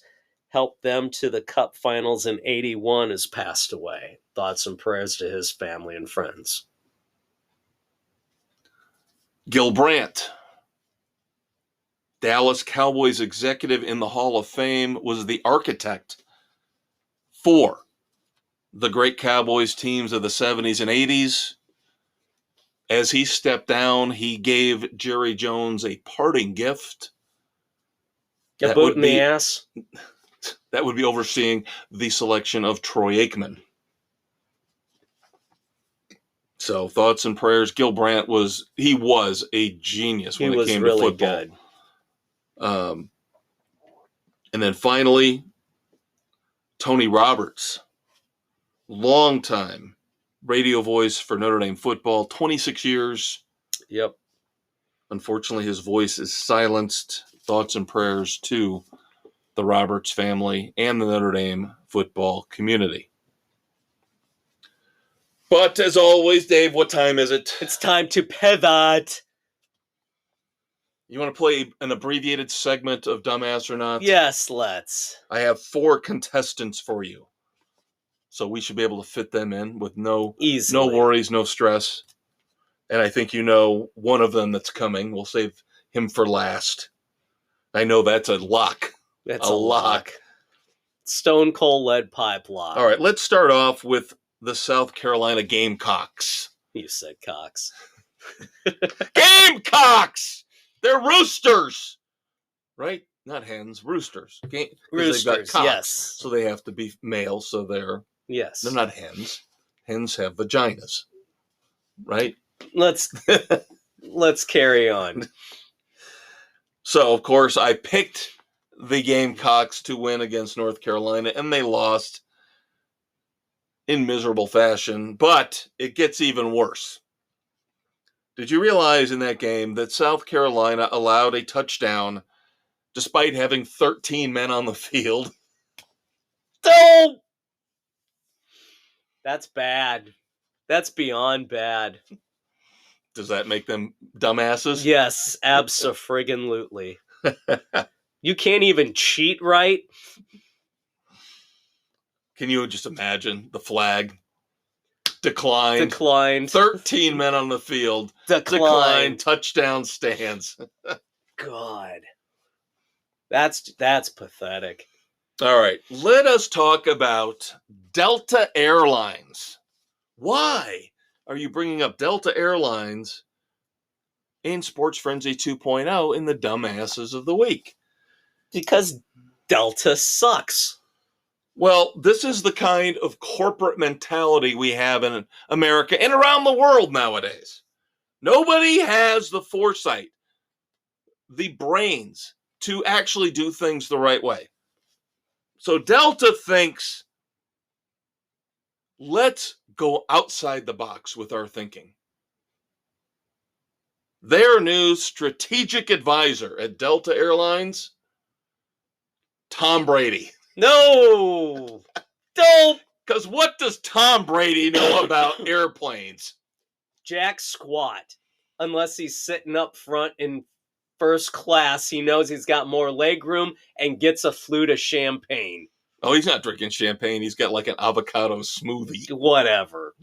[SPEAKER 2] helped them to the Cup Finals in '81, has passed away. Thoughts and prayers to his family and friends.
[SPEAKER 1] Gil Brandt, Dallas Cowboys executive in the Hall of Fame, was the architect for the great Cowboys teams of the 70s and 80s. As he stepped down, he gave Jerry Jones a parting gift.
[SPEAKER 2] A boot in the ass?
[SPEAKER 1] That would be overseeing the selection of Troy Aikman. So thoughts and prayers. Gil Brandt was a genius when it came to football.
[SPEAKER 2] Good.
[SPEAKER 1] And then finally, Tony Roberts, longtime radio voice for Notre Dame football, 26 years.
[SPEAKER 2] Yep.
[SPEAKER 1] Unfortunately, his voice is silenced. Thoughts and prayers to the Roberts family and the Notre Dame football community. But as always, Dave, what time is it?
[SPEAKER 2] It's time to pivot.
[SPEAKER 1] You want to play an abbreviated segment of Dumbass or Not?
[SPEAKER 2] Yes, let's.
[SPEAKER 1] I have 4 contestants for you. So we should be able to fit them in with no worries, no stress. And I think you know one of them that's coming. We'll save him for last. I know that's a lock.
[SPEAKER 2] That's a lock. Stone Cold Lead Pipe lock.
[SPEAKER 1] All right, let's start off with the South Carolina Gamecocks.
[SPEAKER 2] You said cocks.
[SPEAKER 1] Gamecocks! They're roosters! Right? Not hens, roosters.
[SPEAKER 2] Roosters,
[SPEAKER 1] cocks,
[SPEAKER 2] yes.
[SPEAKER 1] So they have to be male, so they're not hens. Hens have vaginas. Right?
[SPEAKER 2] Let's carry on.
[SPEAKER 1] So, of course, I picked the Gamecocks to win against North Carolina, and they lost in miserable fashion, but it gets even worse. Did you realize in that game that South Carolina allowed a touchdown despite having 13 men on the field?
[SPEAKER 2] Oh! That's bad. That's beyond bad.
[SPEAKER 1] Does that make them dumbasses?
[SPEAKER 2] Yes, abso-friggin-lutely. You can't even cheat right?
[SPEAKER 1] Can you just imagine the flag? Declined. 13 men on the field. Declined. Touchdown stands.
[SPEAKER 2] God. That's pathetic.
[SPEAKER 1] All right. Let us talk about Delta Airlines. Why are you bringing up Delta Airlines in Sports Frenzy 2.0 in the Dumbasses of the Week?
[SPEAKER 2] Because Delta sucks.
[SPEAKER 1] Well, this is the kind of corporate mentality we have in America and around the world nowadays. Nobody has the foresight, the brains to actually do things the right way. So Delta thinks, let's go outside the box with our thinking. Their new strategic advisor at Delta Airlines, Tom Brady.
[SPEAKER 2] No! Don't!
[SPEAKER 1] Because what does Tom Brady know about airplanes?
[SPEAKER 2] Jack squat. Unless he's sitting up front in first class, he knows he's got more leg room and gets a flute of champagne.
[SPEAKER 1] Oh, he's not drinking champagne. He's got like an avocado smoothie.
[SPEAKER 2] Whatever.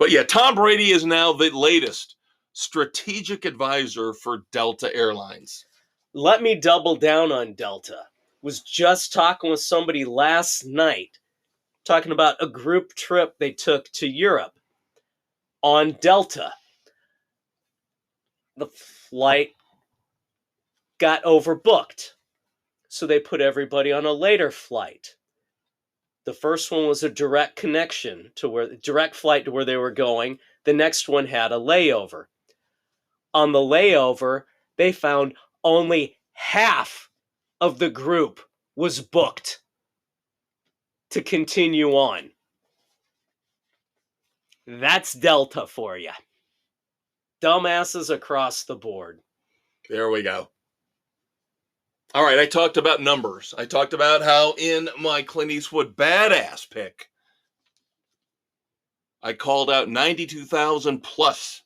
[SPEAKER 1] But yeah, Tom Brady is now the latest strategic advisor for Delta Airlines.
[SPEAKER 2] Let me double down on Delta. Was just talking with somebody last night, talking about a group trip they took to Europe on Delta. The flight got overbooked, so they put everybody on a later flight. The first one was a direct flight to where they were going. The next one had a layover. On the layover, they found only half of the group was booked to continue on. That's Delta for you. Dumbasses across the board.
[SPEAKER 1] There we go. All right, I talked about numbers. I talked about how in my Clint Eastwood badass pick, I called out 92,000 plus.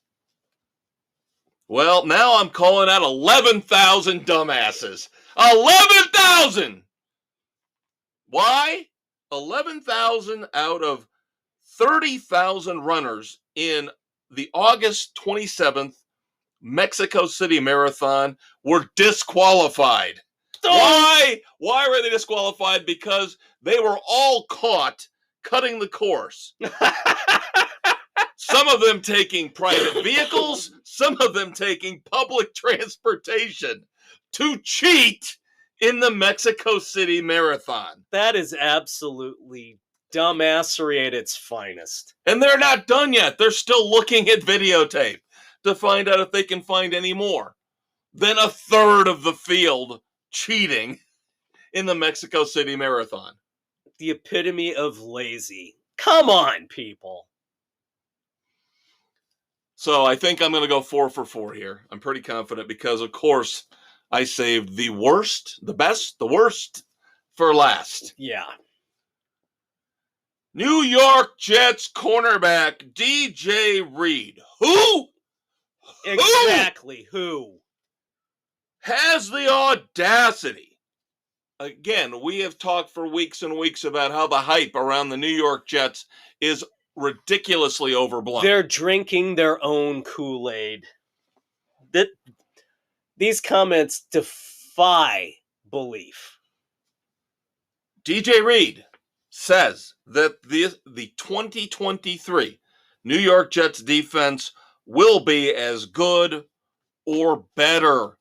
[SPEAKER 1] Well, now I'm calling out 11,000 dumbasses. 11,000! Why? 11,000 out of 30,000 runners in the August 27th Mexico City Marathon were disqualified. Why? Why were they disqualified? Because they were all caught cutting the course. Some of them taking private vehicles, some of them taking public transportation to cheat in the Mexico City Marathon.
[SPEAKER 2] That is absolutely Dumbassery at its finest.
[SPEAKER 1] And they're not done yet. They're still looking at videotape to find out if they can find any more than a third of the field cheating in the Mexico City Marathon.
[SPEAKER 2] The epitome of lazy. Come on, people.
[SPEAKER 1] So I think I'm going to go 4 for 4 here. I'm pretty confident because, of course, I saved the worst, the best, the worst for last.
[SPEAKER 2] Yeah.
[SPEAKER 1] New York Jets cornerback D.J. Reed. Who?
[SPEAKER 2] Exactly. Who?
[SPEAKER 1] Has the audacity. Again, we have talked for weeks and weeks about how the hype around the New York Jets is ridiculously overblown.
[SPEAKER 2] They're drinking their own Kool-Aid. These comments defy belief.
[SPEAKER 1] D.J. Reed says that the 2023 New York Jets defense will be as good or better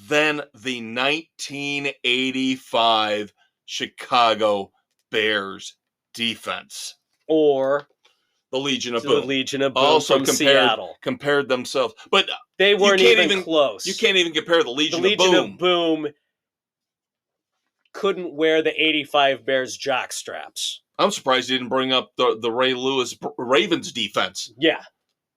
[SPEAKER 1] than the 1985 Chicago Bears defense.
[SPEAKER 2] Or
[SPEAKER 1] the Legion of
[SPEAKER 2] the
[SPEAKER 1] Boom.
[SPEAKER 2] Legion of Boom
[SPEAKER 1] Also
[SPEAKER 2] from Seattle.
[SPEAKER 1] compared themselves. But
[SPEAKER 2] they weren't even close.
[SPEAKER 1] You can't even compare the Legion
[SPEAKER 2] of Boom. The Legion of Boom couldn't wear the 85 Bears jock straps.
[SPEAKER 1] I'm surprised you didn't bring up the Ray Lewis Ravens defense.
[SPEAKER 2] Yeah,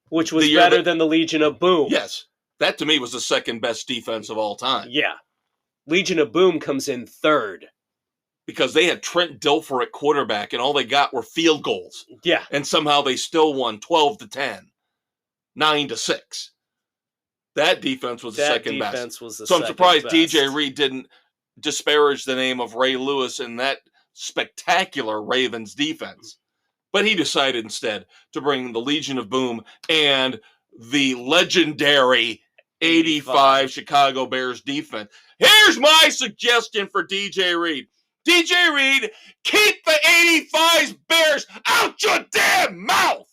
[SPEAKER 2] which was better than the Legion of Boom.
[SPEAKER 1] Yes, that to me was the second best defense of all time.
[SPEAKER 2] Yeah, Legion of Boom comes in third.
[SPEAKER 1] Because they had Trent Dilfer at quarterback, and all they got were field goals.
[SPEAKER 2] Yeah.
[SPEAKER 1] And somehow they still won 12-10, 9-6. That defense was the second best. So I'm surprised D.J. Reed didn't disparage the name of Ray Lewis in that spectacular Ravens defense. But he decided instead to bring the Legion of Boom and the legendary 85 Chicago Bears defense. Here's my suggestion for D.J. Reed. D.J. Reed, keep the 85 Bears out your damn mouth!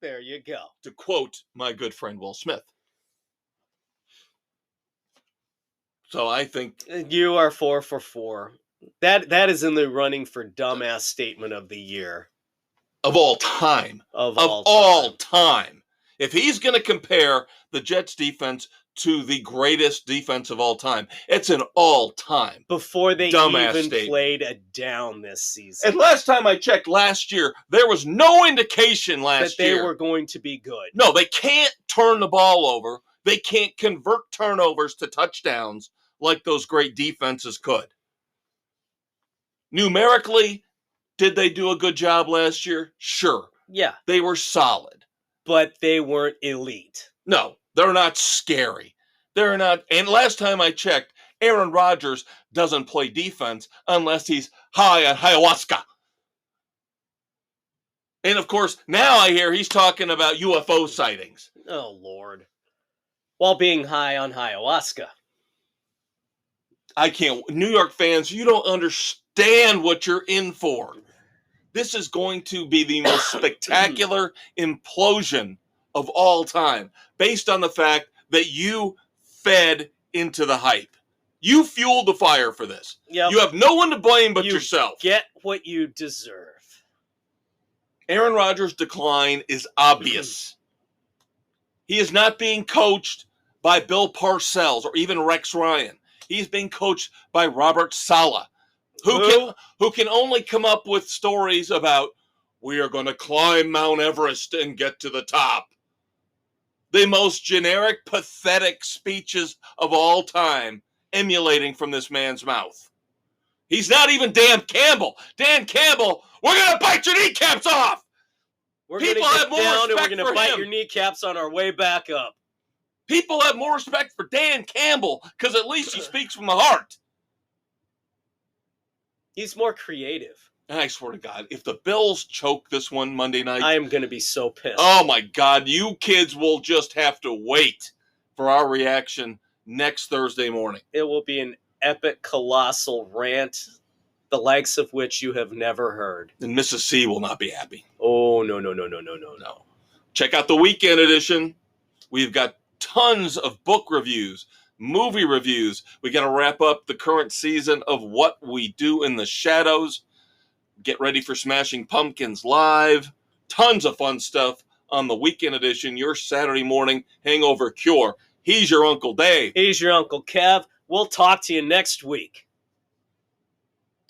[SPEAKER 2] There you go.
[SPEAKER 1] To quote my good friend Will Smith. So I think...
[SPEAKER 2] You are 4 for 4. That is in the running for dumbass statement of the year.
[SPEAKER 1] Of all time.
[SPEAKER 2] Of all
[SPEAKER 1] time. If he's going to compare the Jets defense to the greatest defense of all time, it's an all-time
[SPEAKER 2] before they even played a down this season.
[SPEAKER 1] And last time I checked, last year, there was no indication that
[SPEAKER 2] they were going to be good.
[SPEAKER 1] No, they can't turn the ball over. They can't convert turnovers to touchdowns like those great defenses could. Numerically, did they do a good job last year? Sure.
[SPEAKER 2] Yeah.
[SPEAKER 1] They were solid.
[SPEAKER 2] But they weren't elite.
[SPEAKER 1] No, they're not scary. They're not. And last time I checked, Aaron Rodgers doesn't play defense unless he's high on ayahuasca. And of course, now I hear he's talking about UFO sightings.
[SPEAKER 2] Oh, Lord. While being high on ayahuasca.
[SPEAKER 1] I can't. New York fans, you don't understand what you're in for. This is going to be the most spectacular implosion of all time, based on the fact that you fed into the hype. You fueled the fire for this.
[SPEAKER 2] Yep.
[SPEAKER 1] You have no one to blame but yourself.
[SPEAKER 2] Get what you deserve.
[SPEAKER 1] Aaron Rodgers' decline is obvious. He is not being coached by Bill Parcells or even Rex Ryan. He's being coached by Robert Saleh, who can only come up with stories about, we are going to climb Mount Everest and get to the top. The most generic, pathetic speeches of all time emulating from this man's mouth. He's not even Dan Campbell. Dan Campbell, we're going to bite your kneecaps off.
[SPEAKER 2] We're going to get down and we're going to bite your kneecaps on our way back up.
[SPEAKER 1] People have more respect for Dan Campbell because at least he speaks from the heart.
[SPEAKER 2] He's more creative.
[SPEAKER 1] And I swear to God, if the Bills choke this one Monday night,
[SPEAKER 2] I am going to be so pissed.
[SPEAKER 1] Oh my God, you kids will just have to wait for our reaction next Thursday morning.
[SPEAKER 2] It will be an epic, colossal rant, the likes of which you have never heard.
[SPEAKER 1] And Mrs. C will not be happy.
[SPEAKER 2] Oh, no.
[SPEAKER 1] Check out the weekend edition. We've got tons of book reviews, movie reviews. We got to wrap up the current season of What We Do in the Shadows. Get ready for Smashing Pumpkins Live. Tons of fun stuff on the weekend edition, your Saturday morning hangover cure. He's your Uncle Dave.
[SPEAKER 2] He's your Uncle Kev. We'll talk to you next week.